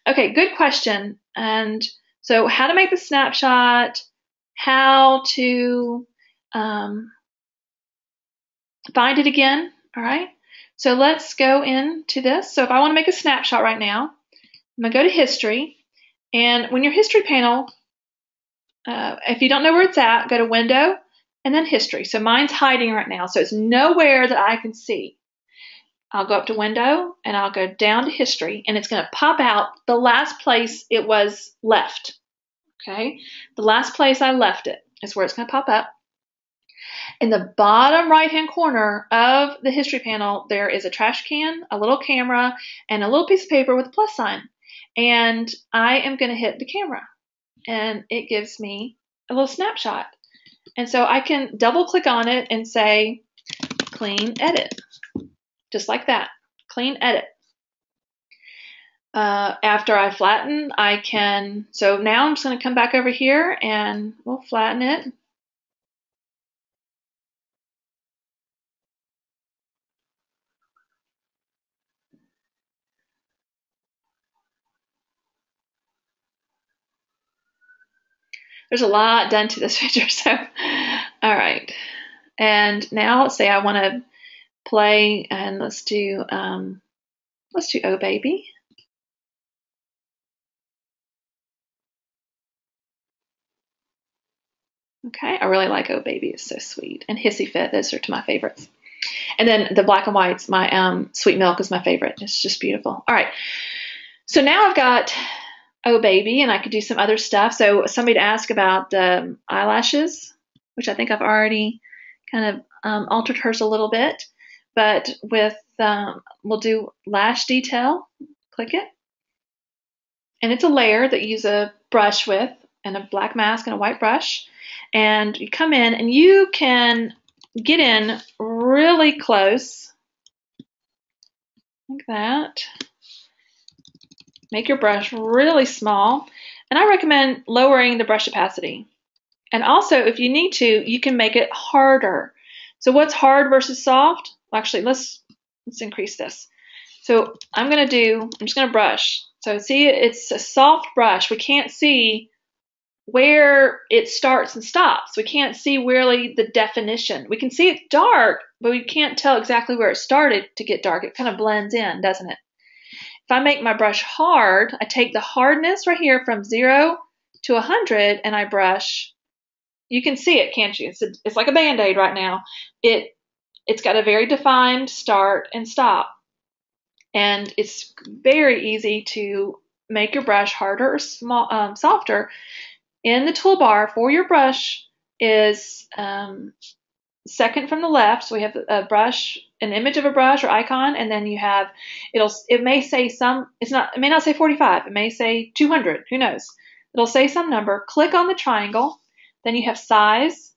Okay, good question. And so how to make the snapshot, how to find it again, all right? So let's go into this. So if I want to make a snapshot right now, I'm going to go to History. And when your History panel, if you don't know where it's at, go to Window and then History. So mine's hiding right now, so it's nowhere that I can see. I'll go up to Window and I'll go down to History, and it's going to pop out the last place it was left. Okay, the last place I left it is where it's going to pop up. In the bottom right-hand corner of the history panel, there is a trash can, a little camera, and a little piece of paper with a plus sign. And I am going to hit the camera, and it gives me a little snapshot. And so I can double click on it and say, clean edit, just like that, clean edit. After I flatten, I can, so now I'm just going to come back over here and we'll flatten it. There's a lot done to this picture, so, all right. And now let's say I want to play, and let's do Oh Baby. Okay, I really like Oh Baby, it's so sweet. And Hissy Fit, those are two of my favorites. And then the black and whites, my Sweet Milk is my favorite. It's just beautiful. All right, so now I've got Oh Baby, and I could do some other stuff. So somebody asked about eyelashes, which I think I've already kind of altered hers a little bit. But with, we'll do lash detail, click it. And it's a layer that you use a brush with, and a black mask and a white brush. And you come in and you can get in really close, like that. Make your brush really small. And I recommend lowering the brush opacity. And also, if you need to, you can make it harder. So what's hard versus soft? Well, actually, let's increase this. So I'm just going to brush. So see, it's a soft brush. We can't see where it starts and stops. We can't see really the definition. We can see it dark, but we can't tell exactly where it started to get dark. It kind of blends in, doesn't it? If I make my brush hard, I take the hardness right here from 0 to 100 and I brush. You can see it, can't you? It's like a Band-Aid right now. It's got a very defined start and stop. And it's very easy to make your brush harder or softer. In the toolbar for your brush is second from the left. So we have a brush, an image of a brush or icon, and then you have, it may say it may not say 45, it may say 200, who knows? It'll say some number. Click on the triangle, then you have size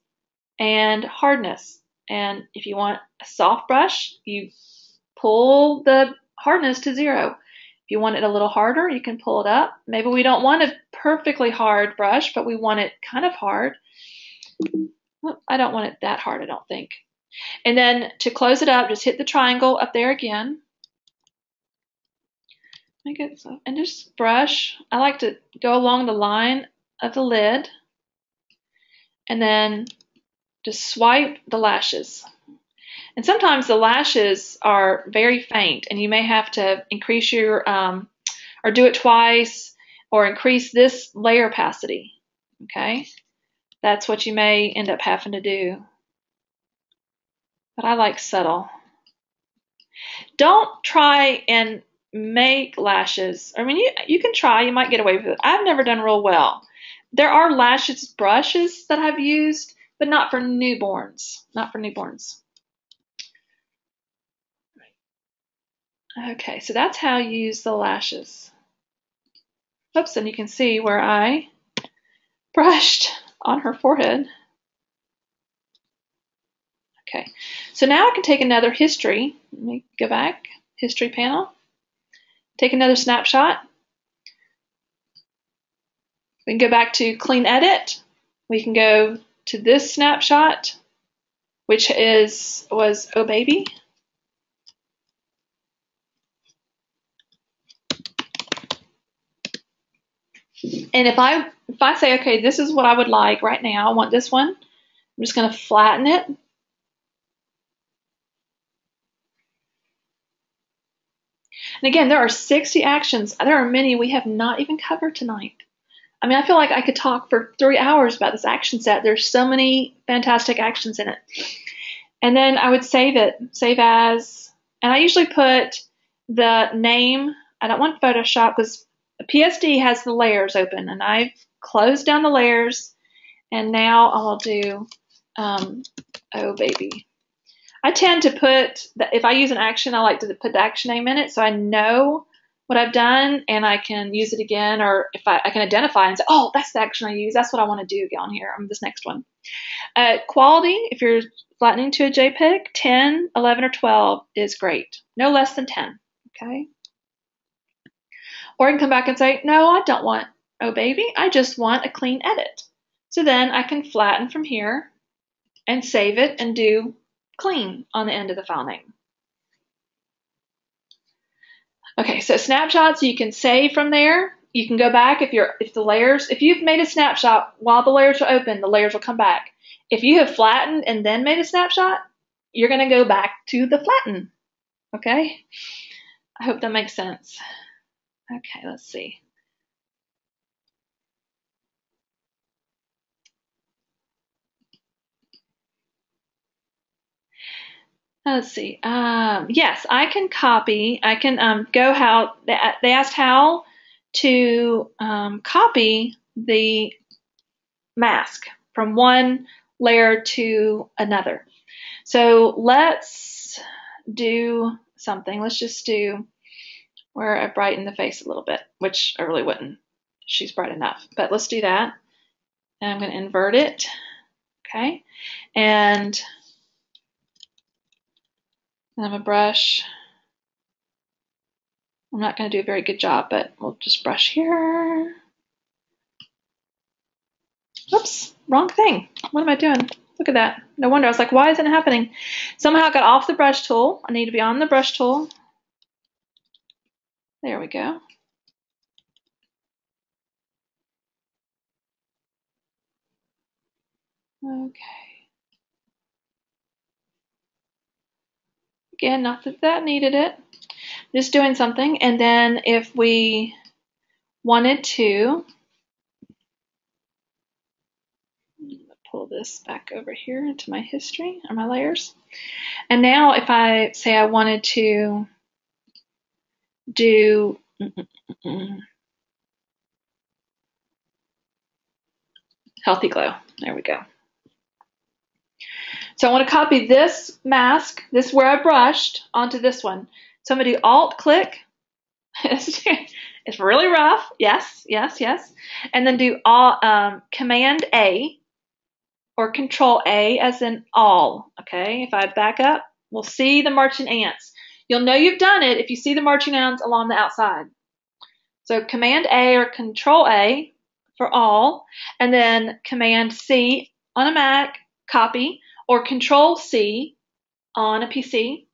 and hardness. And if you want a soft brush, you pull the hardness to 0. If you want it a little harder, you can pull it up. Maybe we don't want a perfectly hard brush, but we want it kind of hard. Well, I don't want it that hard, I don't think. And then to close it up, just hit the triangle up there again. Make it so, and just brush. I like to go along the line of the lid and then just swipe the lashes. And sometimes the lashes are very faint, and you may have to increase your, or do it twice, or increase this layer opacity, okay? That's what you may end up having to do. But I like subtle. Don't try and make lashes. I mean, you can try, you might get away with it. I've never done real well. There are lashes brushes that I've used, but not for newborns, not for newborns. Okay, so that's how you use the lashes. Oops, and you can see where I brushed on her forehead. Okay, so now I can take another history. Let me go back, history panel. Take another snapshot. We can go back to clean edit. We can go to this snapshot, which was Oh Baby. And if I say, okay, this is what I would like right now, I want this one, I'm just going to flatten it. And again, there are 60 actions. There are many we have not even covered tonight. I mean, I feel like I could talk for 3 hours about this action set. There's so many fantastic actions in it. And then I would save it, save as, and I usually put the name. I don't want Photoshop because PSD has the layers open, and I've closed down the layers, and now I'll do Oh Baby. I tend to put, if I use an action, I like to put the action name in it so I know what I've done and I can use it again, or if I can identify and say, oh, that's the action I use. That's what I want to do down here on this next one. Quality, if you're flattening to a JPEG, 10, 11, or 12 is great. No less than 10, okay? Or I can come back and say, no, I don't want Oh Baby. I just want a clean edit. So then I can flatten from here and save it and do clean on the end of the file name. Okay, so snapshots you can save from there. You can go back if you've made a snapshot while the layers are open, the layers will come back. If you have flattened and then made a snapshot, you're going to go back to the flatten. Okay? I hope that makes sense. Okay, let's see. Let's see. Yes, I can copy. I can go how they asked how to copy the mask from one layer to another. So let's do something. Let's just do where I brighten the face a little bit, which I really wouldn't. She's bright enough, but let's do that. And I'm going to invert it. Okay. And then I'm going to brush. I'm not going to do a very good job, but we'll just brush here. Oops, wrong thing. What am I doing? Look at that. No wonder. I was like, why isn't it happening? Somehow I got off the brush tool. I need to be on the brush tool. There we go. Okay. Again, not that that needed it. Just doing something. And then if we wanted to pull this back over here into my history or my layers. And now if I say I wanted to do Healthy Glow. There we go. So I want to copy this mask, this where I brushed, onto this one. So I'm going to do Alt-click. It's really rough. Yes, yes, yes. And then do Command-A or Control-A as in all. Okay, if I back up, we'll see the marching ants. You'll know you've done it if you see the marching ants along the outside. So Command-A or Control-A for all, and then Command-C on a Mac, copy, or Control-C on a PC.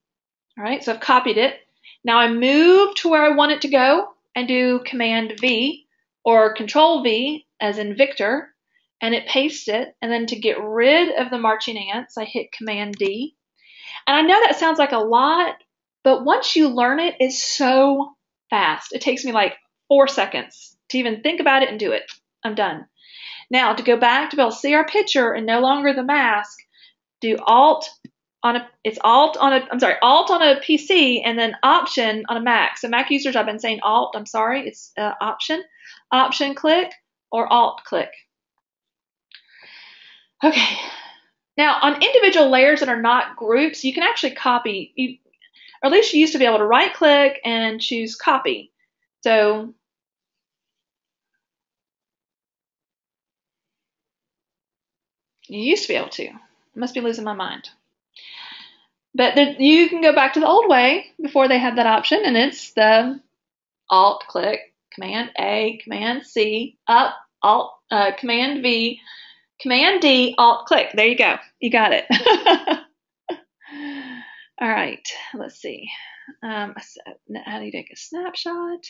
All right, so I've copied it. Now I move to where I want it to go and do Command-V or Control-V as in Victor, and it pastes it. And then to get rid of the marching ants, I hit Command-D. And I know that sounds like a lot, but once you learn it, it's so fast. It takes me like 4 seconds to even think about it and do it. I'm done. Now to go back to be able to see our picture and no longer the mask, do Alt on a PC and then Option on a Mac. So Mac users, I've been saying Alt. I'm sorry, it's Option. Option click or Alt click. Okay. Now on individual layers that are not groups, you can actually copy. Or at least you used to be able to right click and choose copy. So you used to be able to. I must be losing my mind. But you can go back to the old way before they had that option, and it's the Alt click, Command A, Command C, up, Alt, Command V, Command D, Alt click. There you go. You got it. All right. Let's see. How do you take a snapshot?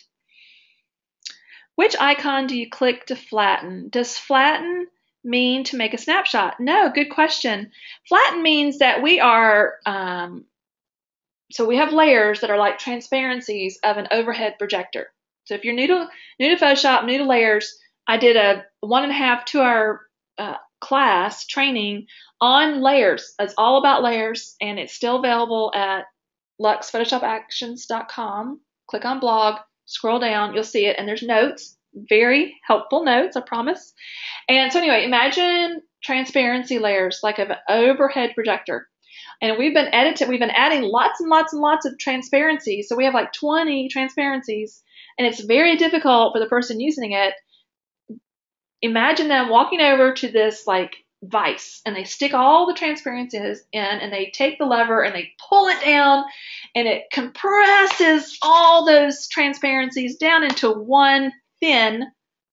Which icon do you click to flatten? Does flatten mean to make a snapshot? No, good question. Flatten means that we are, so we have layers that are like transparencies of an overhead projector. So if you're new to Photoshop, new to layers, I did a 1.5 2-hour class training on layers. It's all about layers, and it's still available at luxphotoshopactions.com. Click on blog, Scroll down, you'll see it, and there's notes, very helpful notes, I promise. And so anyway, imagine transparency layers like an overhead projector. And we've been adding lots and lots and lots of transparency. So we have like 20 transparencies, and it's very difficult for the person using it. Imagine them walking over to this like vise, and they stick all the transparencies in, and they take the lever and they pull it down, and it compresses all those transparencies down into one thin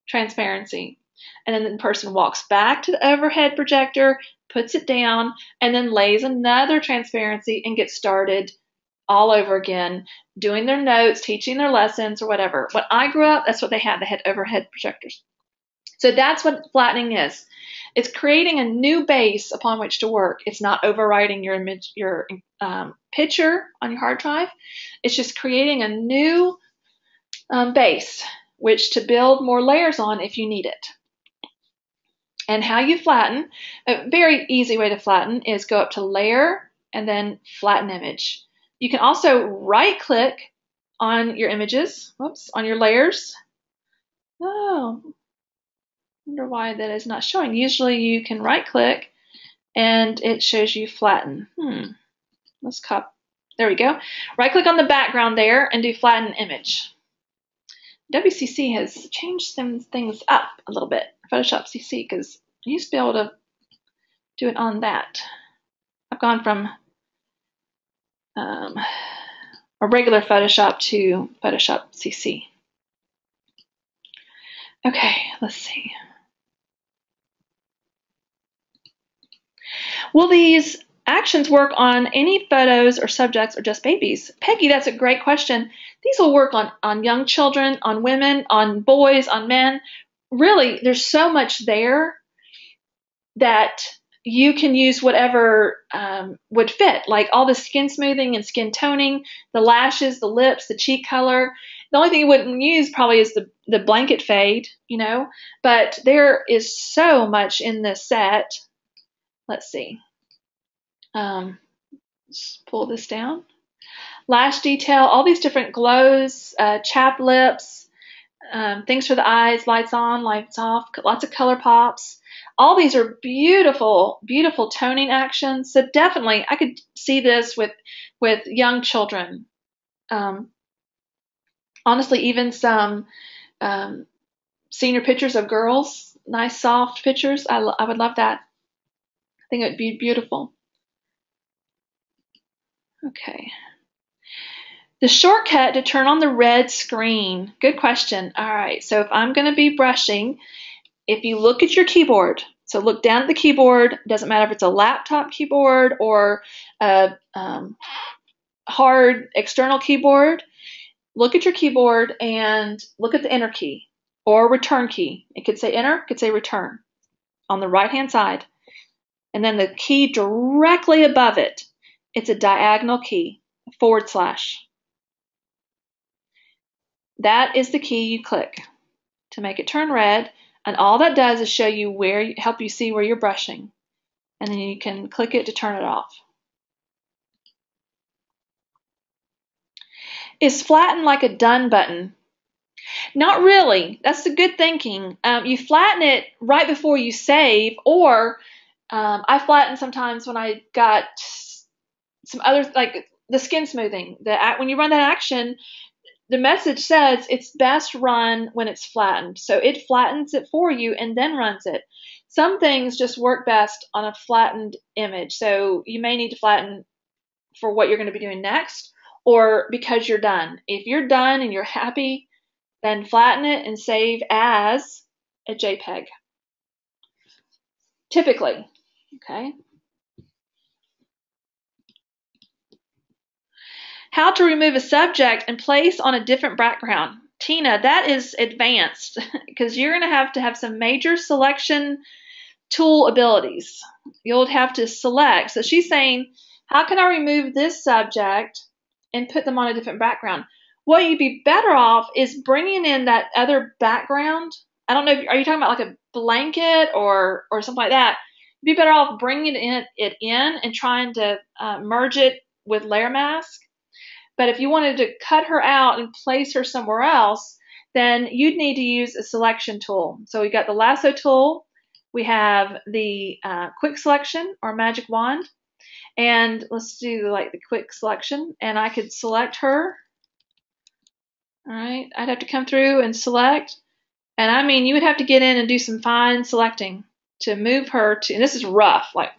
transparency. And then the person walks back to the overhead projector, puts it down, and then lays another transparency and gets started all over again, doing their notes, teaching their lessons, or whatever. When I grew up, that's what they had. They had overhead projectors. So that's what flattening is. It's creating a new base upon which to work. It's not overwriting your image, your picture on your hard drive. It's just creating a new base which to build more layers on if you need it. And how you flatten, a very easy way to flatten is go up to Layer and then Flatten Image. You can also right-click on your images, on your layers. Oh, wonder why that is not showing. Usually you can right-click and it shows you flatten. Let's copy. There we go. Right-click on the background there and do Flatten Image. WCC has changed some things up a little bit, Photoshop CC, because I used to be able to do it on that. I've gone from a regular Photoshop to Photoshop CC. Okay, let's see. Will these actions work on any photos or subjects or just babies? Peggy, that's a great question. These will work on young children, on women, on boys, on men. Really, there's so much there that you can use whatever would fit, like all the skin smoothing and skin toning, the lashes, the lips, the cheek color. The only thing you wouldn't use probably is the blanket fade, you know, but there is so much in this set. Let's see. Let's pull this down. Lash detail, all these different glows, chapped lips, things for the eyes, lights on, lights off, lots of color pops. All these are beautiful, beautiful toning actions. So definitely, I could see this with young children. Honestly, even some senior pictures of girls, nice soft pictures. I would love that. I think it would be beautiful. Okay. The shortcut to turn on the red screen. Good question. All right. So if I'm going to be brushing, if you look at your keyboard, so look down at the keyboard, doesn't matter if it's a laptop keyboard or a hard external keyboard, look at your keyboard and look at the enter key or return key. It could say enter, it could say return on the right-hand side. And then the key directly above it, it's a diagonal key, /. That is the key you click to make it turn red. And all that does is show you help you see where you're brushing. And then you can click it to turn it off. Is flatten like a done button? Not really. That's the good thinking. You flatten it right before you save, or I flatten sometimes when I got some other, like the skin smoothing. When you run that action, the message says it's best run when it's flattened. So it flattens it for you and then runs it. Some things just work best on a flattened image. So you may need to flatten for what you're going to be doing next, or because you're done. If you're done and you're happy, then flatten it and save as a JPEG. Typically, okay? How to remove a subject and place on a different background. Tina, that is advanced because you're going to have some major selection tool abilities. You'll have to select. So she's saying, how can I remove this subject and put them on a different background? What you'd be better off is bringing in that other background. I don't know, are you talking about like a blanket or something like that? You'd be better off bringing it in and trying to merge it with layer mask. But if you wanted to cut her out and place her somewhere else, then you'd need to use a selection tool. So we got the lasso tool, we have the quick selection or magic wand, and let's do the quick selection, and I could select her. All right, I'd have to come through and select, and I mean, you would have to get in and do some fine selecting to move her to, and this is rough, like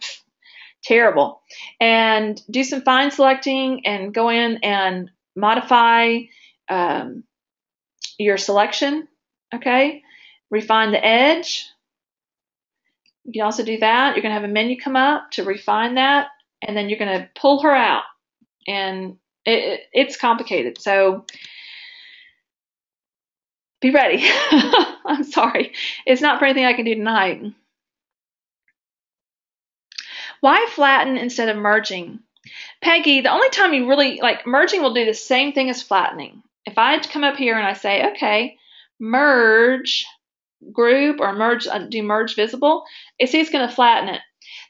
terrible, and do some fine selecting and go in and modify your selection, okay? Refine the edge. You can also do that. You're going to have a menu come up to refine that, and then you're going to pull her out, and it's complicated, so be ready. I'm sorry. It's not for anything I can do tonight. Why flatten instead of merging? Peggy, the only time you really, merging will do the same thing as flattening. If I come up here and I say, okay, merge group or merge, do merge visible, it's going to flatten it.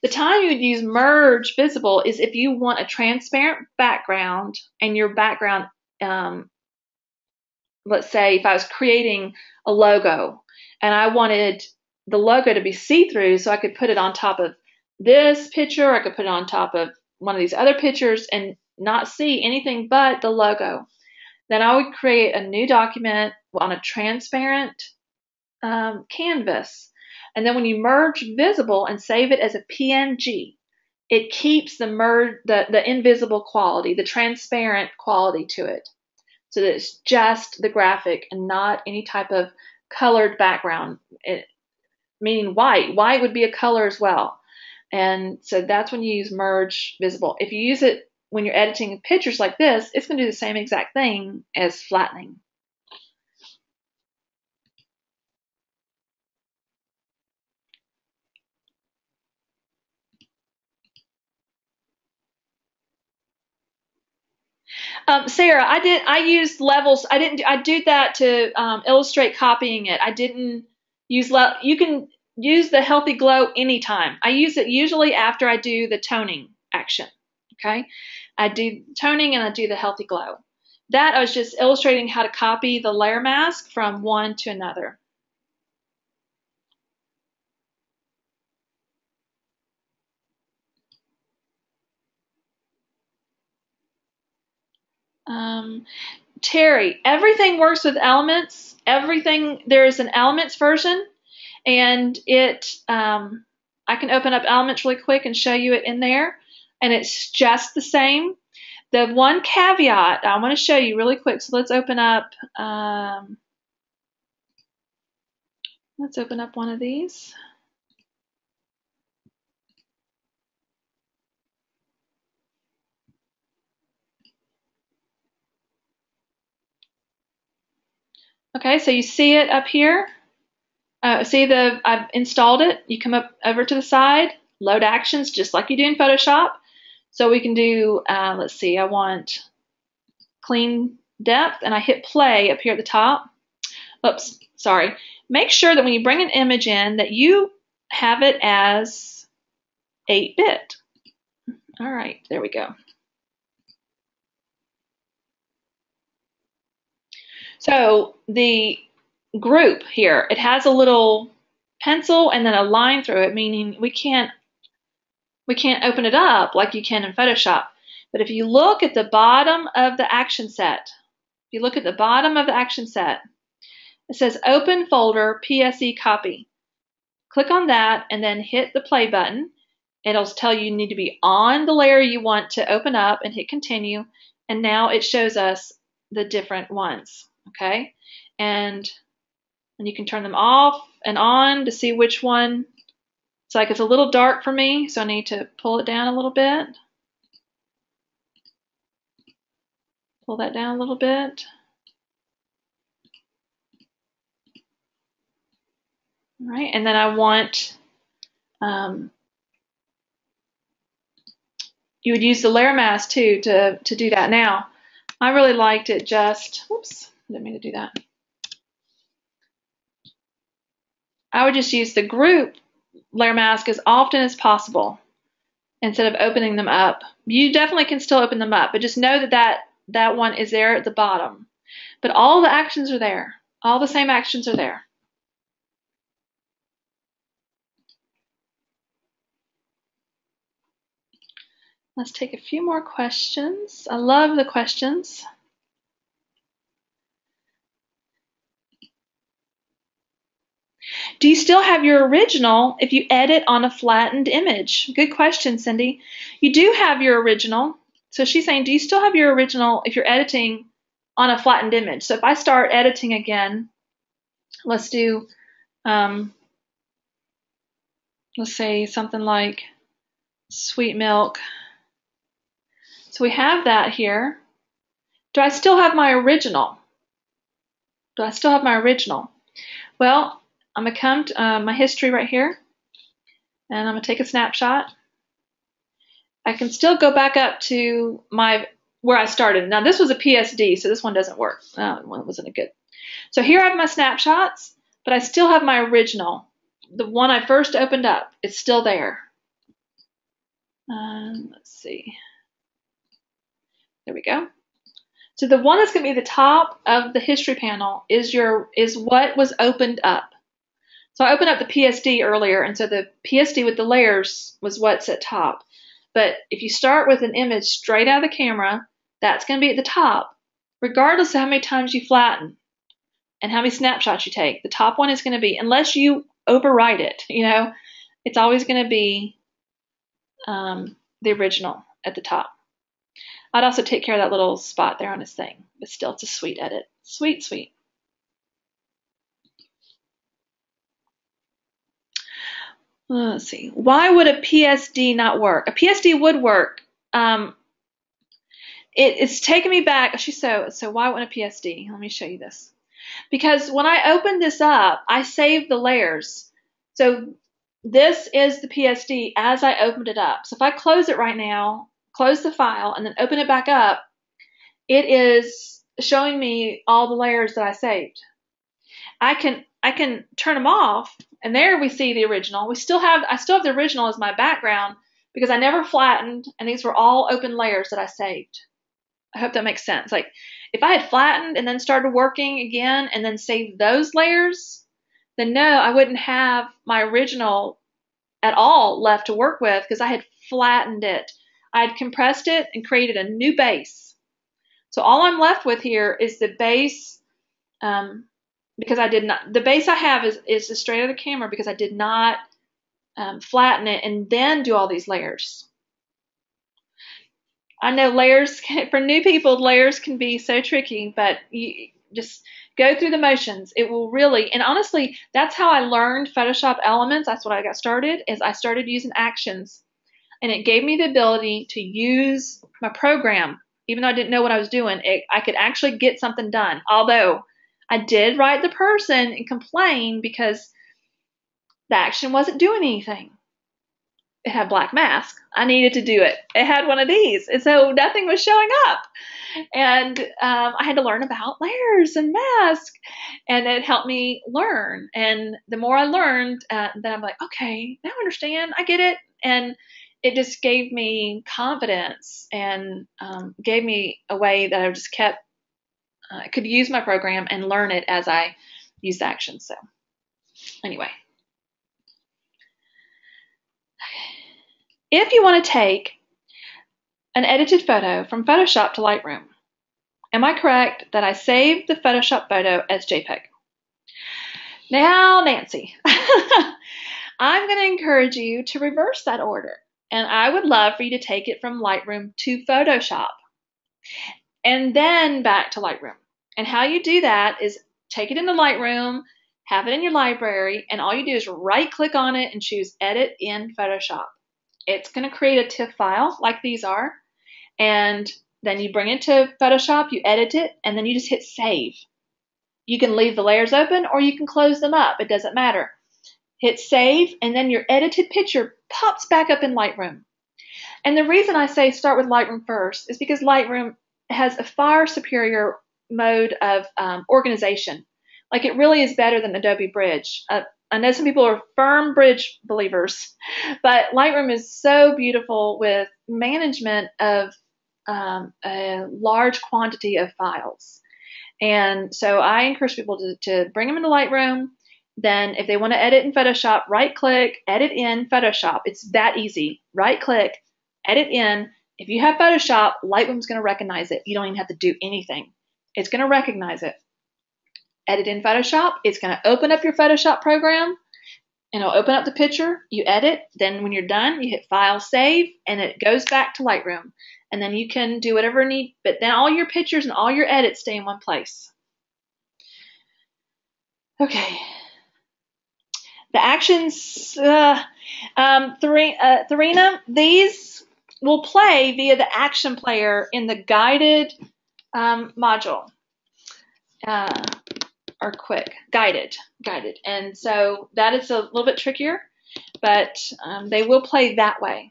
The time you would use merge visible is if you want a transparent background and your background, let's say if I was creating a logo and I wanted the logo to be see-through, so I could put it on top of this picture, I could put it on top of one of these other pictures and not see anything but the logo. Then I would create a new document on a transparent canvas. And then when you merge visible and save it as a PNG, it keeps the invisible quality, the transparent quality to it. So that it's just the graphic and not any type of colored background, meaning white. White would be a color as well. And so that's when you use merge visible. If you use it when you're editing pictures like this, it's going to do the same exact thing as flattening. Sarah, I used levels. I did that to illustrate copying it. I didn't use you can use the healthy glow anytime. I use it usually after I do the toning action. Okay, I do toning and I do the healthy glow. That I was just illustrating how to copy the layer mask from one to another. Terry, everything works with elements. Everything, there's an elements version, and I can open up elements really quick and show you it in there, and it's just the same. The one caveat I want to show you really quick, so let's open up one of these. Okay, so you see it up here. I've installed it. You come up over to the side, load actions just like you do in Photoshop. So we can do, let's see, I want clean depth, and I hit play up here at the top. Oops, sorry. Make sure that when you bring an image in that you have it as 8-bit. All right, there we go. So the group here, it has a little pencil and then a line through it, meaning we can't open it up like you can in Photoshop. But if you look at the bottom of the action set, it says Open Folder PSE Copy. Click on that and then hit the play button. It'll tell you need to be on the layer you want to open up and hit Continue. And now it shows us the different ones, okay? And you can turn them off and on to see which one. It's like it's a little dark for me, so I need to pull it down a little bit. Pull that down a little bit. All right, and then I want, you would use the layer mask too to do that. Now, I really liked it just, whoops, I didn't mean to do that. I would just use the group layer mask as often as possible instead of opening them up. You definitely can still open them up, but just know that that one is there at the bottom. But all the actions are there. All the same actions are there. Let's take a few more questions. I love the questions. Do you still have your original if you edit on a flattened image? Good question, Cindy. You do have your original. So she's saying, do you still have your original if you're editing on a flattened image? So if I start editing again, let's do, let's say something like sweet milk. So we have that here. Do I still have my original? Do I still have my original? Well, I'm going to come to my history right here, and I'm going to take a snapshot. I can still go back up to where I started. Now, this was a PSD, so this one doesn't work. One wasn't a good. So here I have my snapshots, but I still have my original. The one I first opened up, it's still there. Let's see. There we go. So the one that's going to be the top of the history panel is what was opened up. So I opened up the PSD earlier, and so the PSD with the layers was what's at top. But if you start with an image straight out of the camera, that's going to be at the top, regardless of how many times you flatten and how many snapshots you take. The top one is going to be, unless you overwrite it, it's always going to be the original at the top. I'd also take care of that little spot there on his thing, but still, it's a sweet edit. Sweet, sweet. Let's see. Why would a PSD not work? A PSD would work. It's taken me back. So why wouldn't a PSD? Let me show you this. Because when I opened this up, I saved the layers. So this is the PSD as I opened it up. So if I close it right now, close the file, and then open it back up, it is showing me all the layers that I saved. I can turn them off, and there we see the original. I still have the original as my background because I never flattened, and these were all open layers that I saved. I hope that makes sense. Like if I had flattened and then started working again and then saved those layers, then no, I wouldn't have my original at all left to work with because I had flattened it. I had compressed it and created a new base. So all I'm left with here is the base, because I did not, the base I have is the straight of the camera because I did not flatten it and then do all these layers. I know layers, for new people, layers can be so tricky, but you just go through the motions. It will really, and honestly, that's how I learned Photoshop Elements. That's what I got started, is I started using actions. And it gave me the ability to use my program. Even though I didn't know what I was doing, I could actually get something done. Although I did write the person and complain because the action wasn't doing anything. It had black mask. I needed to do it. It had one of these. And so nothing was showing up. And I had to learn about layers and mask. And it helped me learn. And the more I learned, then I'm like, okay, now I understand. I get it. And it just gave me confidence and gave me a way that I just kept, I could use my program and learn it as I used actions. So anyway. If you want to take an edited photo from Photoshop to Lightroom, am I correct that I saved the Photoshop photo as JPEG? Now, Nancy, I'm going to encourage you to reverse that order. And I would love for you to take it from Lightroom to Photoshop and then back to Lightroom. And how you do that is take it into Lightroom, have it in your library, and all you do is right-click on it and choose Edit in Photoshop. It's going to create a TIFF file like these are, and then you bring it to Photoshop, you edit it, and then you just hit Save. You can leave the layers open or you can close them up. It doesn't matter. Hit Save, and then your edited picture pops back up in Lightroom. And the reason I say start with Lightroom first is because Lightroom has a far superior mode of organization. Like it really is better than Adobe Bridge. I know some people are firm Bridge believers, but Lightroom is so beautiful with management of a large quantity of files. And so I encourage people to bring them into Lightroom. Then if they want to edit in Photoshop, right click, edit in Photoshop. It's that easy. Right click, edit in. If you have Photoshop, Lightroom's going to recognize it. You don't even have to do anything. It's going to recognize it. Edit in Photoshop. It's going to open up your Photoshop program, and it'll open up the picture. You edit. Then when you're done, you hit File, Save, and it goes back to Lightroom. And then you can do whatever you need, but then all your pictures and all your edits stay in one place. Okay. The actions, Therina, these will play via the action player in the guided module, or quick, guided. And so that is a little bit trickier, but they will play that way.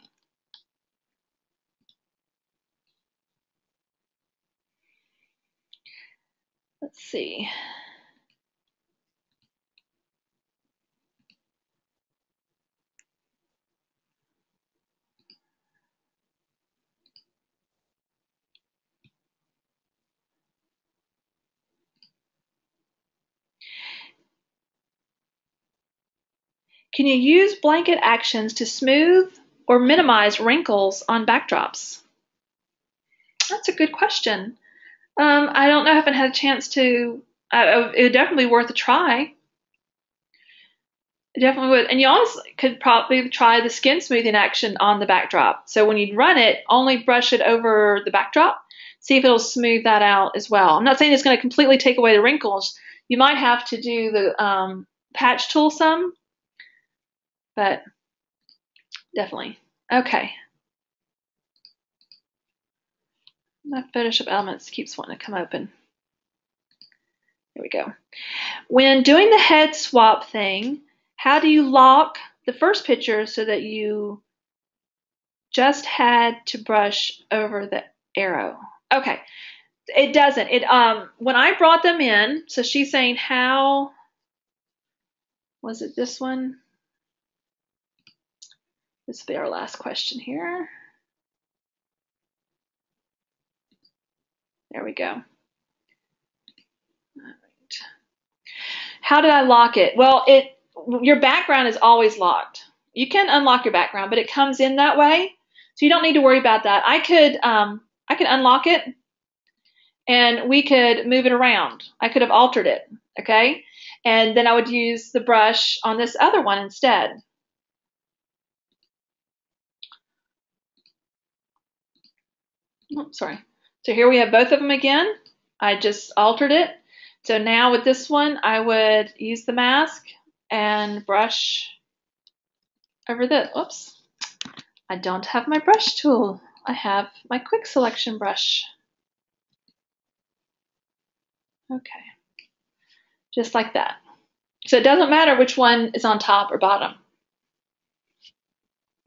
Let's see. Can you use blanket actions to smooth or minimize wrinkles on backdrops? That's a good question. I don't know. I haven't had a chance to. It would definitely be worth a try. It definitely would. And you also could probably try the skin smoothing action on the backdrop. So when you run it, only brush it over the backdrop. See if it'll smooth that out as well. I'm not saying it's going to completely take away the wrinkles. You might have to do the patch tool some, but definitely. Okay. My Photoshop Elements keeps wanting to come open. There we go. When doing the head swap thing, how do you lock the first picture so that you just had to brush over the arrow? Okay. It doesn't. When I brought them in, so she's saying how was it this one? This will be our last question here. There we go. All right. How did I lock it? Well, your background is always locked. You can unlock your background, but it comes in that way, so you don't need to worry about that. I could unlock it, and we could move it around. I could have altered it, okay? And then I would use the brush on this other one instead. Oh, sorry. So here we have both of them again. I just altered it. So now with this one, I would use the mask and brush over the, oops, I don't have my brush tool. I have my quick selection brush. Okay, just like that. So it doesn't matter which one is on top or bottom.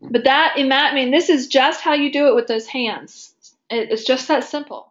But that, I mean, this is just how you do it with those hands. It's just that simple.